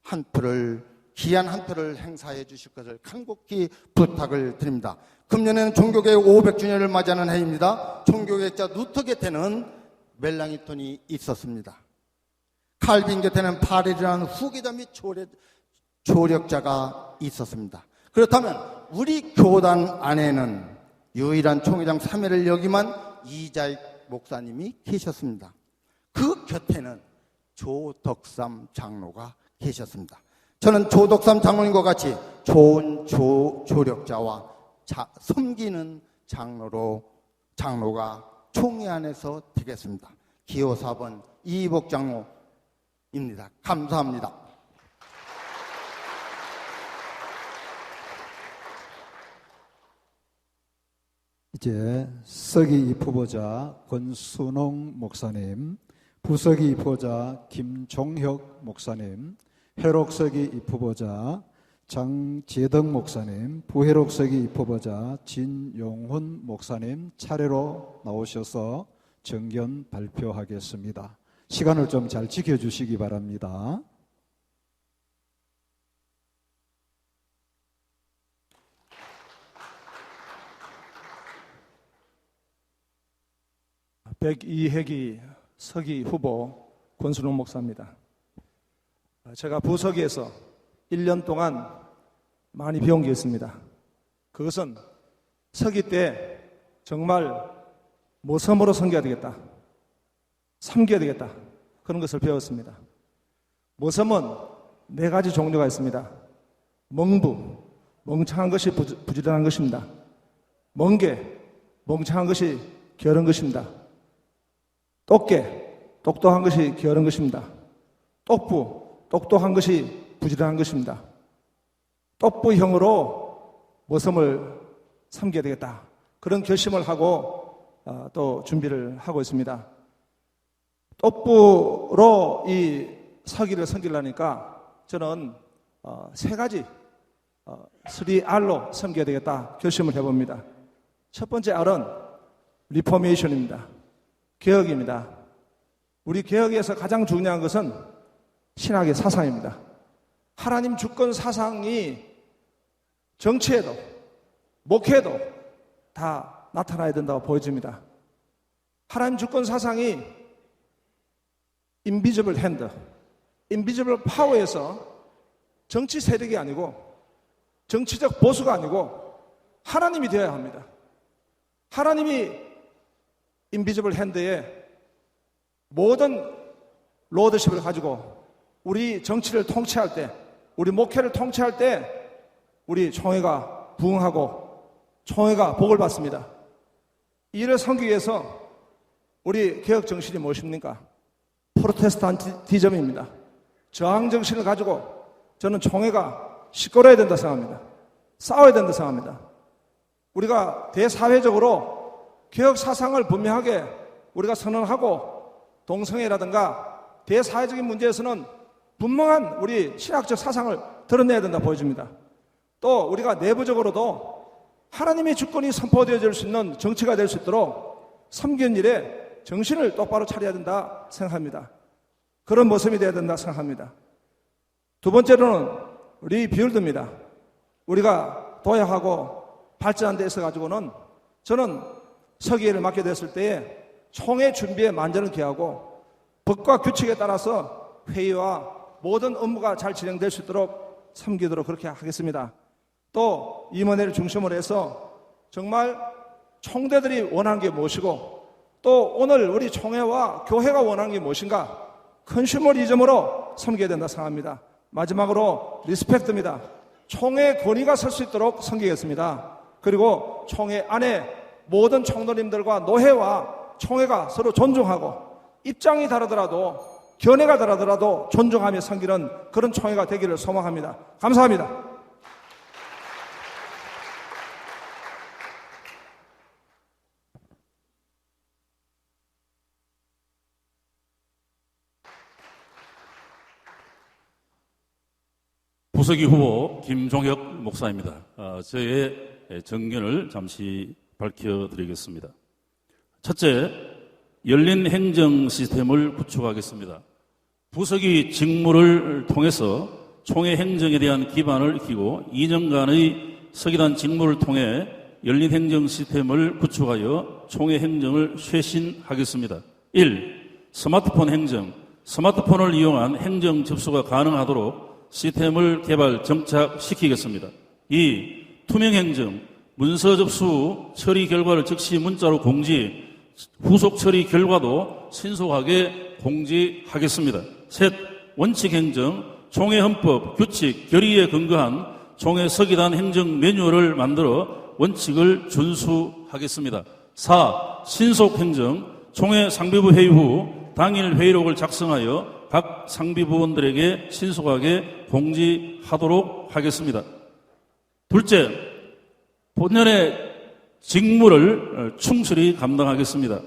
한 표를 귀한 한 표를 행사해 주실 것을 간곡히 부탁을 드립니다. 금년에는 종교개혁 500주년을 맞이하는 해입니다. 종교개혁자 루터 곁에는 멜랑이톤이 있었습니다. 칼빈 곁에는 파렐이라는 후계자 및 조력자가 있었습니다. 그렇다면 우리 교단 안에는 유일한 총회장 3회를 역임한 이자익 목사님이 계셨습니다. 그 곁에는 조덕삼 장로가 계셨습니다. 저는 조덕삼 장로님과 같이 좋은 조력자와 섬기는 장로가 총회 안에서 되겠습니다. 기호 4번 이복 장로입니다. 감사합니다. 이제 서기 입후보자 권순홍 목사님, 부서기 입후보자 김종혁 목사님, 회록서기 입후보자 장재덕 목사님, 부회록서기 입후보자 진용훈 목사님 차례로 나오셔서 정견 발표하겠습니다. 시간을 좀 잘 지켜주시기 바랍니다. (102회기) 서기 후보 권순홍 목사입니다. 제가 부서기에서 1년 동안 많이 배운 게 있습니다. 그것은 서기 때 정말 모섬으로 섬겨야 되겠다, 섬겨야 되겠다, 그런 것을 배웠습니다. 모섬은 4가지 종류가 있습니다. 멍부, 멍청한 것이 부지런한 것입니다. 멍게, 멍청한 것이 게으른 것입니다. 똑개, 똑똑한 것이 게으른 것입니다. 똑부, 똑똑한 것이 부지런한 것입니다. 똑부형으로 모섬을 섬겨야 되겠다, 그런 결심을 하고 또 준비를 하고 있습니다. 똑부로 이 서기를 섬기려니까 저는 3가지 3R로 섬겨야 되겠다 결심을 해봅니다. 첫 번째 R은 리포메이션입니다. 개혁입니다. 우리 개혁에서 가장 중요한 것은 신학의 사상입니다. 하나님 주권 사상이 정치에도 목회에도 다 나타나야 된다고 보여집니다. 하나님 주권 사상이 인비저블 핸드, 인비저블 파워에서 정치 세력이 아니고 정치적 보수가 아니고 하나님이 되어야 합니다. 하나님이 인비저블 핸드에 모든 로더십을 가지고 우리 정치를 통치할 때, 우리 목회를 통치할 때 우리 총회가 부흥하고 총회가 복을 받습니다. 이를 섬기기 위해서 우리 개혁 정신이 무엇입니까? 프로테스탄티즘입니다. 저항 정신을 가지고 저는 총회가 시끄러워야 된다 생각합니다. 싸워야 된다 생각합니다. 우리가 대사회적으로 개혁 사상을 분명하게 우리가 선언하고 동성애라든가 대사회적인 문제에서는 분명한 우리 신학적 사상을 드러내야 된다 보여집니다. 또 우리가 내부적으로도 하나님의 주권이 선포되어질 수 있는 정치가 될 수 있도록 섬기는 일에 정신을 똑바로 차려야 된다 생각합니다. 그런 모습이 되어야 된다 생각합니다. 두 번째로는 리빌드입니다. 우리가 도약하고 발전한 데 있어 가지고는 저는 서기를 맡게 됐을 때에 총회 준비에 만전을 기하고 법과 규칙에 따라서 회의와 모든 업무가 잘 진행될 수 있도록 섬기도록 그렇게 하겠습니다. 또 임원회를 중심으로 해서 정말 총대들이 원하는 게 무엇이고 또 오늘 우리 총회와 교회가 원하는 게 무엇인가 컨슈머리즘으로 섬겨야 된다 생각합니다. 마지막으로 리스펙트입니다. 총회 권위가 설 수 있도록 섬기겠습니다. 그리고 총회 안에 모든 총독님들과 노회와 총회가 서로 존중하고 입장이 다르더라도 견해가 다르더라도 존중하며 섬기는 그런 총회가 되기를 소망합니다. 감사합니다. 부서기 후보 김종혁 목사입니다. 저의 정견을 잠시 밝혀드리겠습니다. 첫째, 열린 행정 시스템을 구축하겠습니다. 부서기 직무를 통해서 총회 행정에 대한 기반을 익히고 2년간의 서기단 직무를 통해 열린 행정 시스템을 구축하여 총회 행정을 쇄신하겠습니다. 1. 스마트폰 행정. 스마트폰을 이용한 행정 접수가 가능하도록 시스템을 개발 정착시키겠습니다. 2. 투명 행정. 문서 접수 후 처리 결과를 즉시 문자로 공지, 후속 처리 결과도 신속하게 공지하겠습니다. 셋, 원칙행정, 총회 헌법, 규칙, 결의에 근거한 총회 서기단 행정 매뉴얼을 만들어 원칙을 준수하겠습니다. 4. 신속행정, 총회 상비부 회의 후 당일 회의록을 작성하여 각 상비부원들에게 신속하게 공지하도록 하겠습니다. 둘째, 본연의 직무를 충실히 감당하겠습니다.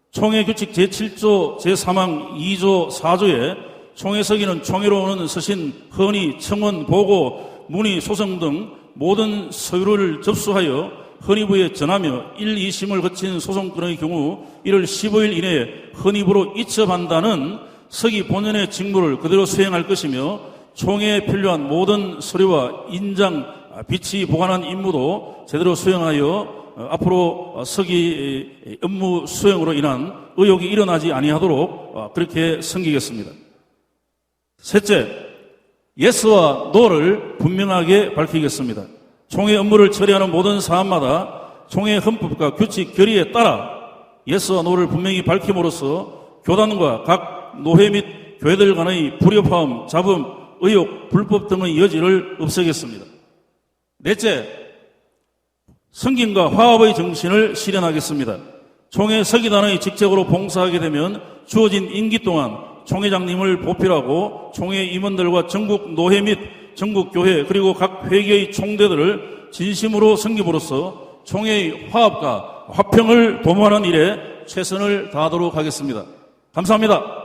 총회 규칙 제7조 제3항 2조 4조에 총회 서기는 총회로 오는 서신, 헌의, 청원, 보고, 문의, 소송 등 모든 서류를 접수하여 헌의부에 전하며 1, 2심을 거친 소송건의 경우 1월 15일 이내에 헌의부로 이첩한다는 서기 본연의 직무를 그대로 수행할 것이며 총회에 필요한 모든 서류와 인장, 비치 보관한 임무도 제대로 수행하여 앞으로 서기 업무 수행으로 인한 의혹이 일어나지 아니하도록 그렇게 섬기겠습니다. 셋째, 예스와 노를 분명하게 밝히겠습니다. 총회 업무를 처리하는 모든 사안마다 총회 헌법과 규칙, 결의에 따라 예스와 노를 분명히 밝힘으로써 교단과 각 노회 및 교회들 간의 불협화음, 잡음, 의혹, 불법 등의 여지를 없애겠습니다. 넷째, 성김과 화합의 정신을 실현하겠습니다. 총회 서기단의 직책으로 봉사하게 되면 주어진 임기 동안 총회장님을 보필하고 총회 임원들과 전국 노회 및 전국 교회 그리고 각 회계의 총대들을 진심으로 섬김으로써 총회의 화합과 화평을 도모하는 일에 최선을 다하도록 하겠습니다. 감사합니다.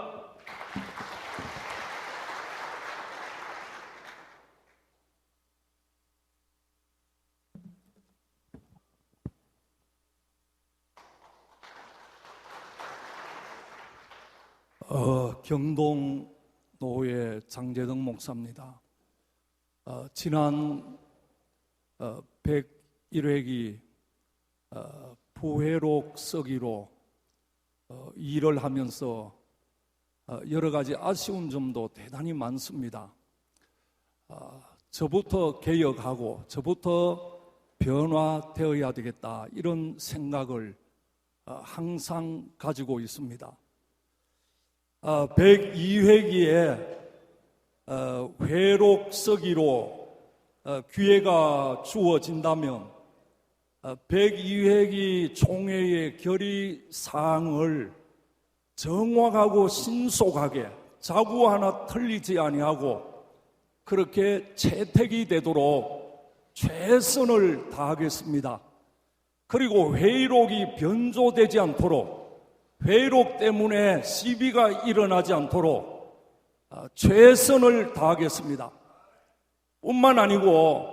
경동 노회 장재덕 목사입니다. 지난 101회기 부회록 서기로 일을 하면서 여러 가지 아쉬운 점도 대단히 많습니다. 저부터 개혁하고 저부터 변화되어야 되겠다 이런 생각을 항상 가지고 있습니다. 102회기에 회록 서기로 기회가 주어진다면 102회기 총회의 결의사항을 정확하고 신속하게 자구 하나 틀리지 아니하고 그렇게 채택이 되도록 최선을 다하겠습니다. 그리고 회의록이 변조되지 않도록 회의록 때문에 시비가 일어나지 않도록 최선을 다하겠습니다. 뿐만 아니고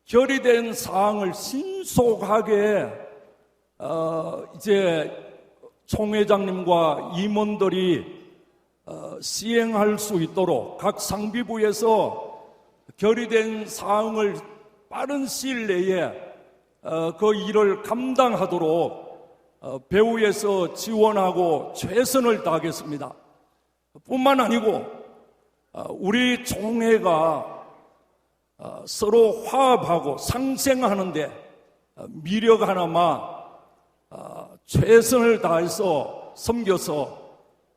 결의된 사항을 신속하게 이제 총회장님과 임원들이 시행할 수 있도록 각 상비부에서 결의된 사항을 빠른 시일 내에 그 일을 감당하도록 배후에서 지원하고 최선을 다하겠습니다. 뿐만 아니고 우리 총회가 서로 화합하고 상생하는데 미력 하나만 최선을 다해서 섬겨서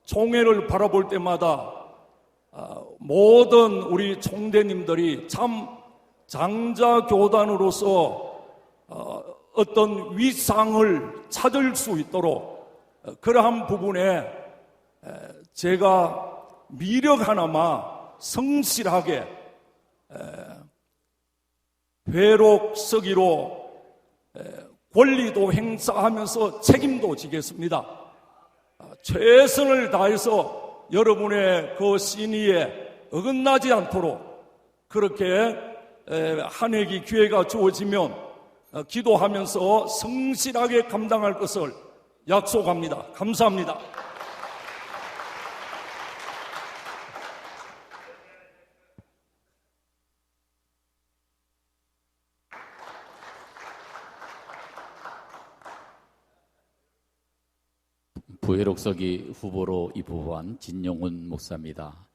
총회를 바라볼 때마다 모든 우리 총대님들이 참 장자교단으로서 어떤 위상을 찾을 수 있도록 그러한 부분에 제가 미력 하나만 성실하게 회록 서기로 권리도 행사하면서 책임도 지겠습니다. 최선을 다해서 여러분의 그 신의에 어긋나지 않도록 그렇게 한 해기 기회가 주어지면 기도하면서 성실하게 감당할 것을 약속합니다. 감사합니다. 부회록서기 후보로 입후보한 진용훈 목사입니다.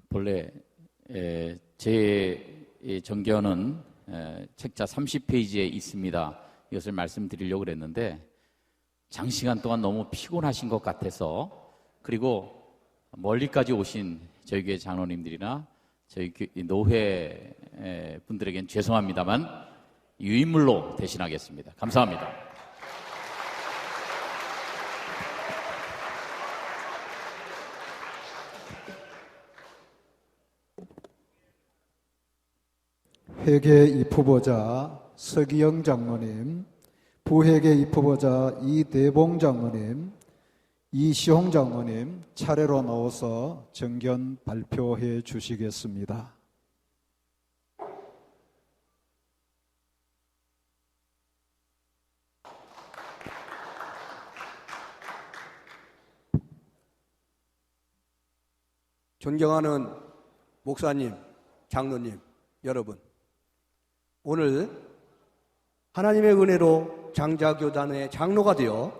본래 제 정견은 책자 30페이지에 있습니다. 이것을 말씀드리려고 그랬는데 장시간 동안 너무 피곤하신 것 같아서 그리고 멀리까지 오신 저희 교회 장로님들이나 저희 노회 분들에겐 죄송합니다만 유인물로 대신하겠습니다. 감사합니다. 회계 입후보자 서기영 장로님, 부회계 입후보자 이대봉 장로님, 이시홍 장로님 차례로 나와서 정견 발표해 주시겠습니다. 존경하는 목사님, 장로님, 여러분, 오늘 하나님의 은혜로 장자교단의 장로가 되어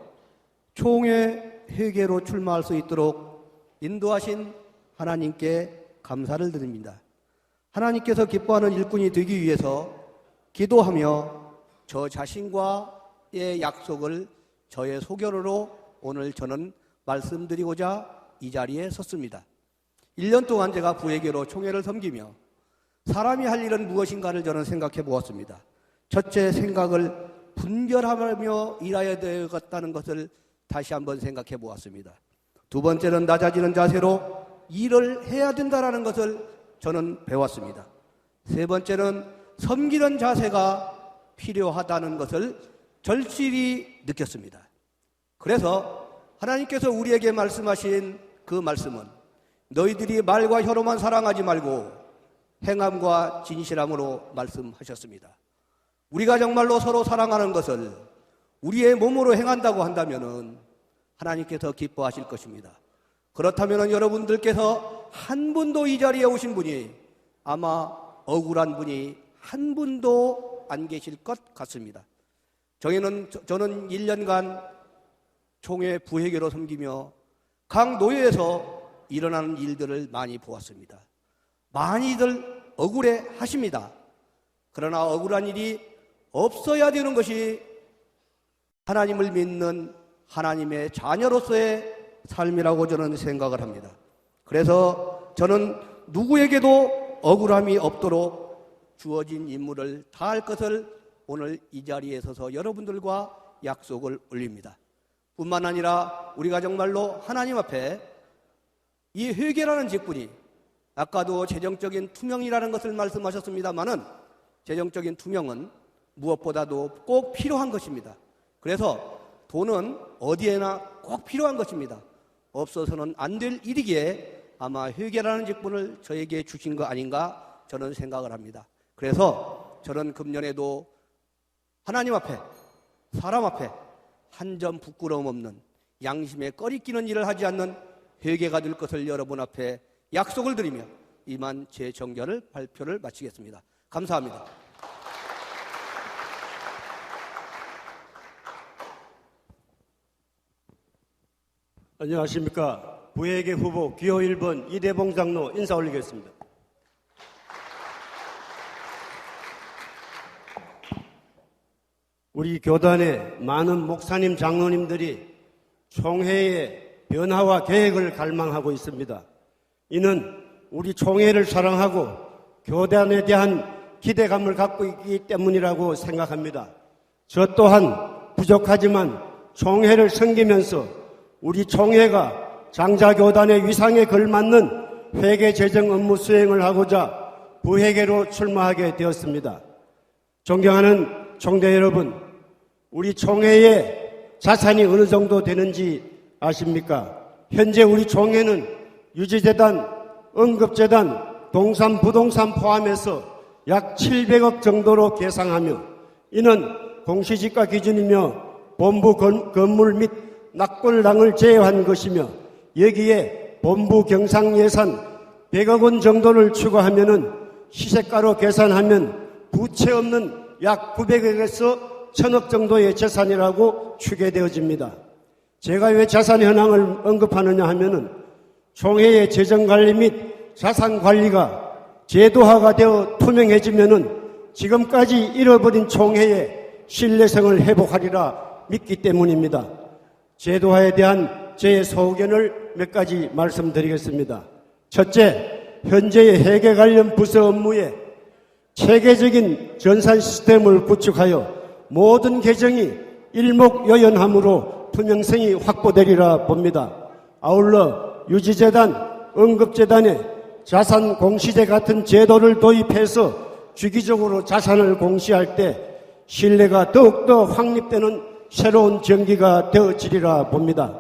총회 회계로 출마할 수 있도록 인도하신 하나님께 감사를 드립니다. 하나님께서 기뻐하는 일꾼이 되기 위해서 기도하며 저 자신과의 약속을 저의 소견으로 오늘 저는 말씀드리고자 이 자리에 섰습니다. 1년 동안 제가 부회계로 총회를 섬기며 사람이 할 일은 무엇인가를 저는 생각해 보았습니다. 첫째, 생각을 분별하며 일해야 되겠다는 것을 다시 한번 생각해 보았습니다. 두 번째는 낮아지는 자세로 일을 해야 된다는 것을 저는 배웠습니다. 세 번째는 섬기는 자세가 필요하다는 것을 절실히 느꼈습니다. 그래서 하나님께서 우리에게 말씀하신 그 말씀은 너희들이 말과 혀로만 사랑하지 말고 행함과 진실함으로 말씀하셨습니다. 우리가 정말로 서로 사랑하는 것을 우리의 몸으로 행한다고 한다면 하나님께서 기뻐하실 것입니다. 그렇다면 여러분들께서 한 분도 이 자리에 오신 분이 아마 억울한 분이 한 분도 안 계실 것 같습니다. 저는 1년간 총회 부회계로 섬기며 각 노예에서 일어나는 일들을 많이 보았습니다. 많이들 억울해 하십니다. 그러나 억울한 일이 없어야 되는 것이 하나님을 믿는 하나님의 자녀로서의 삶이라고 저는 생각을 합니다. 그래서 저는 누구에게도 억울함이 없도록 주어진 임무를 다할 것을 오늘 이 자리에 서서 여러분들과 약속을 올립니다. 뿐만 아니라 우리가 정말로 하나님 앞에 이 회계라는 직분이 아까도 재정적인 투명이라는 것을 말씀하셨습니다마는 재정적인 투명은 무엇보다도 꼭 필요한 것입니다. 그래서 돈은 어디에나 꼭 필요한 것입니다. 없어서는 안 될 일이기에 아마 회계라는 직분을 저에게 주신 거 아닌가 저는 생각을 합니다. 그래서 저는 금년에도 하나님 앞에 사람 앞에 한 점 부끄러움 없는 양심에 꺼리끼는 일을 하지 않는 회개가 될 것을 여러분 앞에 약속을 드리며 이만 제 정견을 발표를 마치겠습니다. 감사합니다. 안녕하십니까. 부회계 후보 기호 1번 이대봉 장로 인사 올리겠습니다. 우리 교단의 많은 목사님, 장로님들이 총회의 변화와 계획을 갈망하고 있습니다. 이는 우리 총회를 사랑하고 교단에 대한 기대감을 갖고 있기 때문이라고 생각합니다. 저 또한 부족하지만 총회를 섬기면서 우리 총회가 장자교단의 위상에 걸맞는 회계 재정 업무 수행을 하고자 부회계로 출마하게 되었습니다. 존경하는 총대 여러분, 우리 총회의 자산이 어느 정도 되는지 아십니까? 현재 우리 총회는 유지재단, 언급재단, 동산부동산 포함해서 약 700억 정도로 계상하며 이는 공시지가 기준이며 본부 건물 및 낙골당을 제외한 것이며 여기에 본부 경상 예산 100억 원 정도를 추가하면은 시세가로 계산하면 부채 없는 약 900억에서 1000억 정도의 재산이라고 추계되어집니다. 제가 왜 자산 현황을 언급하느냐 하면은 총회의 재정관리 및 자산관리가 제도화가 되어 투명해지면은 지금까지 잃어버린 총회의 신뢰성을 회복하리라 믿기 때문입니다. 제도화에 대한 제 소견을 몇 가지 말씀드리겠습니다. 첫째, 현재의 회계 관련 부서 업무에 체계적인 전산 시스템을 구축하여 모든 계정이 일목요연함으로 투명성이 확보되리라 봅니다. 아울러 유지재단, 응급재단에 자산 공시제 같은 제도를 도입해서 주기적으로 자산을 공시할 때 신뢰가 더욱더 확립되는 새로운 전기가 되어지리라 봅니다.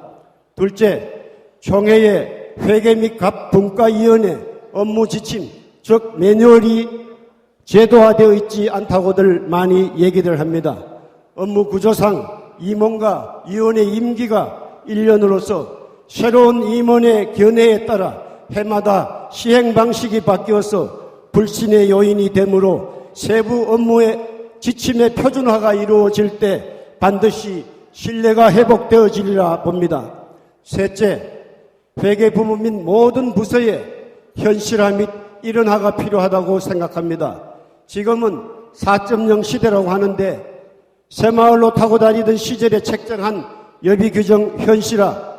둘째, 총회의 회계 및 갑분과위원회 업무 지침, 즉 매뉴얼이 제도화되어 있지 않다고들 많이 얘기들 합니다. 업무 구조상 임원과 위원의 임기가 1년으로서 새로운 임원의 견해에 따라 해마다 시행 방식이 바뀌어서 불신의 요인이 되므로 세부 업무의 지침의 표준화가 이루어질 때 반드시 신뢰가 회복되어지리라 봅니다. 셋째, 회계부문 및 모든 부서에 현실화 및 일원화가 필요하다고 생각합니다. 지금은 4.0 시대라고 하는데 새마을로 타고 다니던 시절에 책정한 여비 규정 현실화,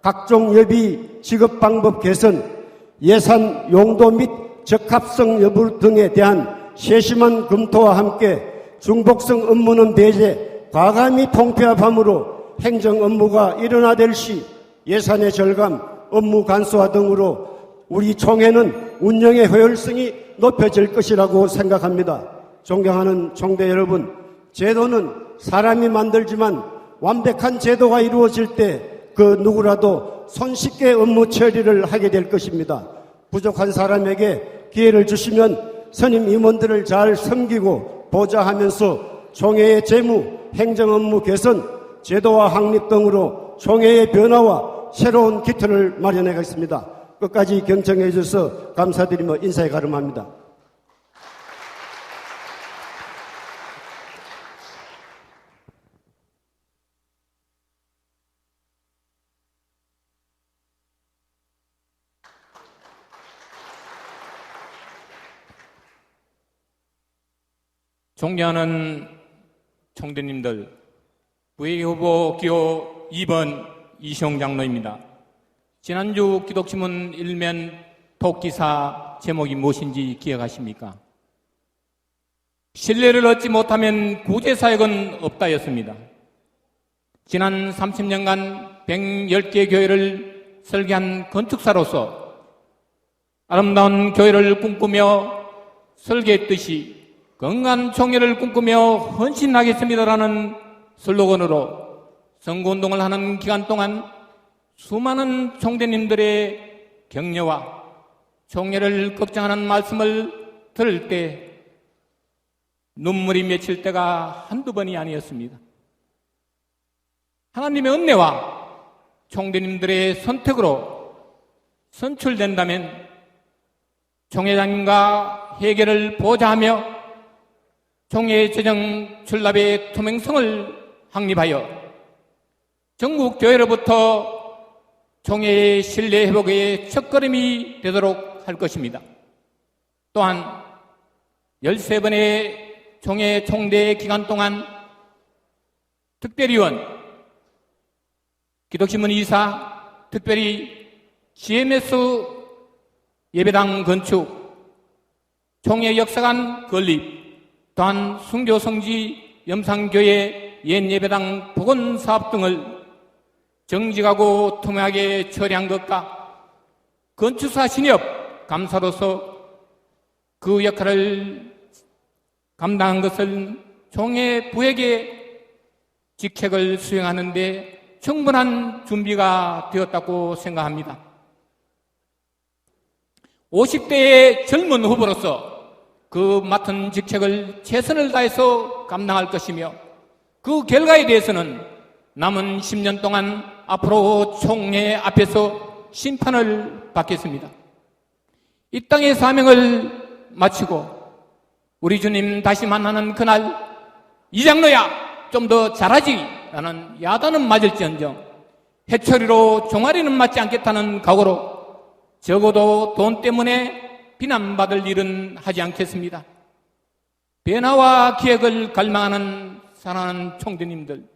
각종 여비 지급 방법 개선, 예산 용도 및 적합성 여부 등에 대한 세심한 검토와 함께 중복성 업무는 배제, 과감히 통폐합함으로 행정 업무가 일어나될 시 예산의 절감, 업무 간소화 등으로 우리 총회는 운영의 효율성이 높여질 것이라고 생각합니다. 존경하는 총대 여러분, 제도는 사람이 만들지만 완벽한 제도가 이루어질 때 그 누구라도 손쉽게 업무 처리를 하게 될 것입니다. 부족한 사람에게 기회를 주시면 선임 임원들을 잘 섬기고 보좌하면서 총회의 재무, 행정 업무 개선, 제도화 확립 등으로 총회의 변화와 새로운 기틀을 마련하겠습니다. 끝까지 경청해 주셔서 감사드리며 인사에 가름합니다. 존경하는 총대님들, 부회계 후보 기호 2번 이시홍 장로입니다. 지난주 기독신문 일면 독기사 제목이 무엇인지 기억하십니까? 신뢰를 얻지 못하면 구제사역은 없다였습니다. 지난 30년간 110개 교회를 설계한 건축사로서 아름다운 교회를 꿈꾸며 설계했듯이 건강한 총회를 꿈꾸며 헌신하겠습니다라는 슬로건으로 선거운동을 하는 기간 동안 수많은 총대님들의 격려와 총회를 걱정하는 말씀을 들을 때 눈물이 맺힐 때가 한두 번이 아니었습니다. 하나님의 은혜와 총대님들의 선택으로 선출된다면 총회장님과 회계를 보좌하며 총회 재정 출납의 투명성을 확립하여 전국 교회로부터 총회의 신뢰 회복의 첫걸음이 되도록 할 것입니다. 또한 13번의 총회 총대 기간 동안 특별위원, 기독신문 이사, 특별히 GMS 예배당 건축, 총회 역사관 건립, 또한 순교 성지 염산교회 옛 예배당 복원 사업 등을 정직하고 투명하게 처리한 것과 건축사 신협 감사로서 그 역할을 감당한 것은 총회 부회계 직책을 수행하는 데 충분한 준비가 되었다고 생각합니다. 50대의 젊은 후보로서 그 맡은 직책을 최선을 다해서 감당할 것이며 그 결과에 대해서는 남은 10년 동안 앞으로 총회 앞에서 심판을 받겠습니다. 이 땅의 사명을 마치고 우리 주님 다시 만나는 그날 이 장로야 좀 더 잘하지 라는 야단은 맞을지언정 해초리로 종아리는 맞지 않겠다는 각오로 적어도 돈 때문에 비난받을 일은 하지 않겠습니다. 변화와 기획을 갈망하는 사랑하는 총대님들,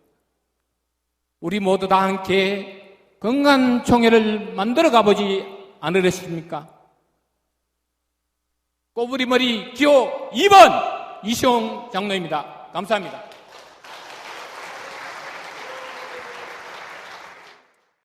우리 모두 다 함께 건강한 총회를 만들어 가보지 않으셨습니까? 꼬부리머리 기호 2번 이시홍 장로입니다. 감사합니다.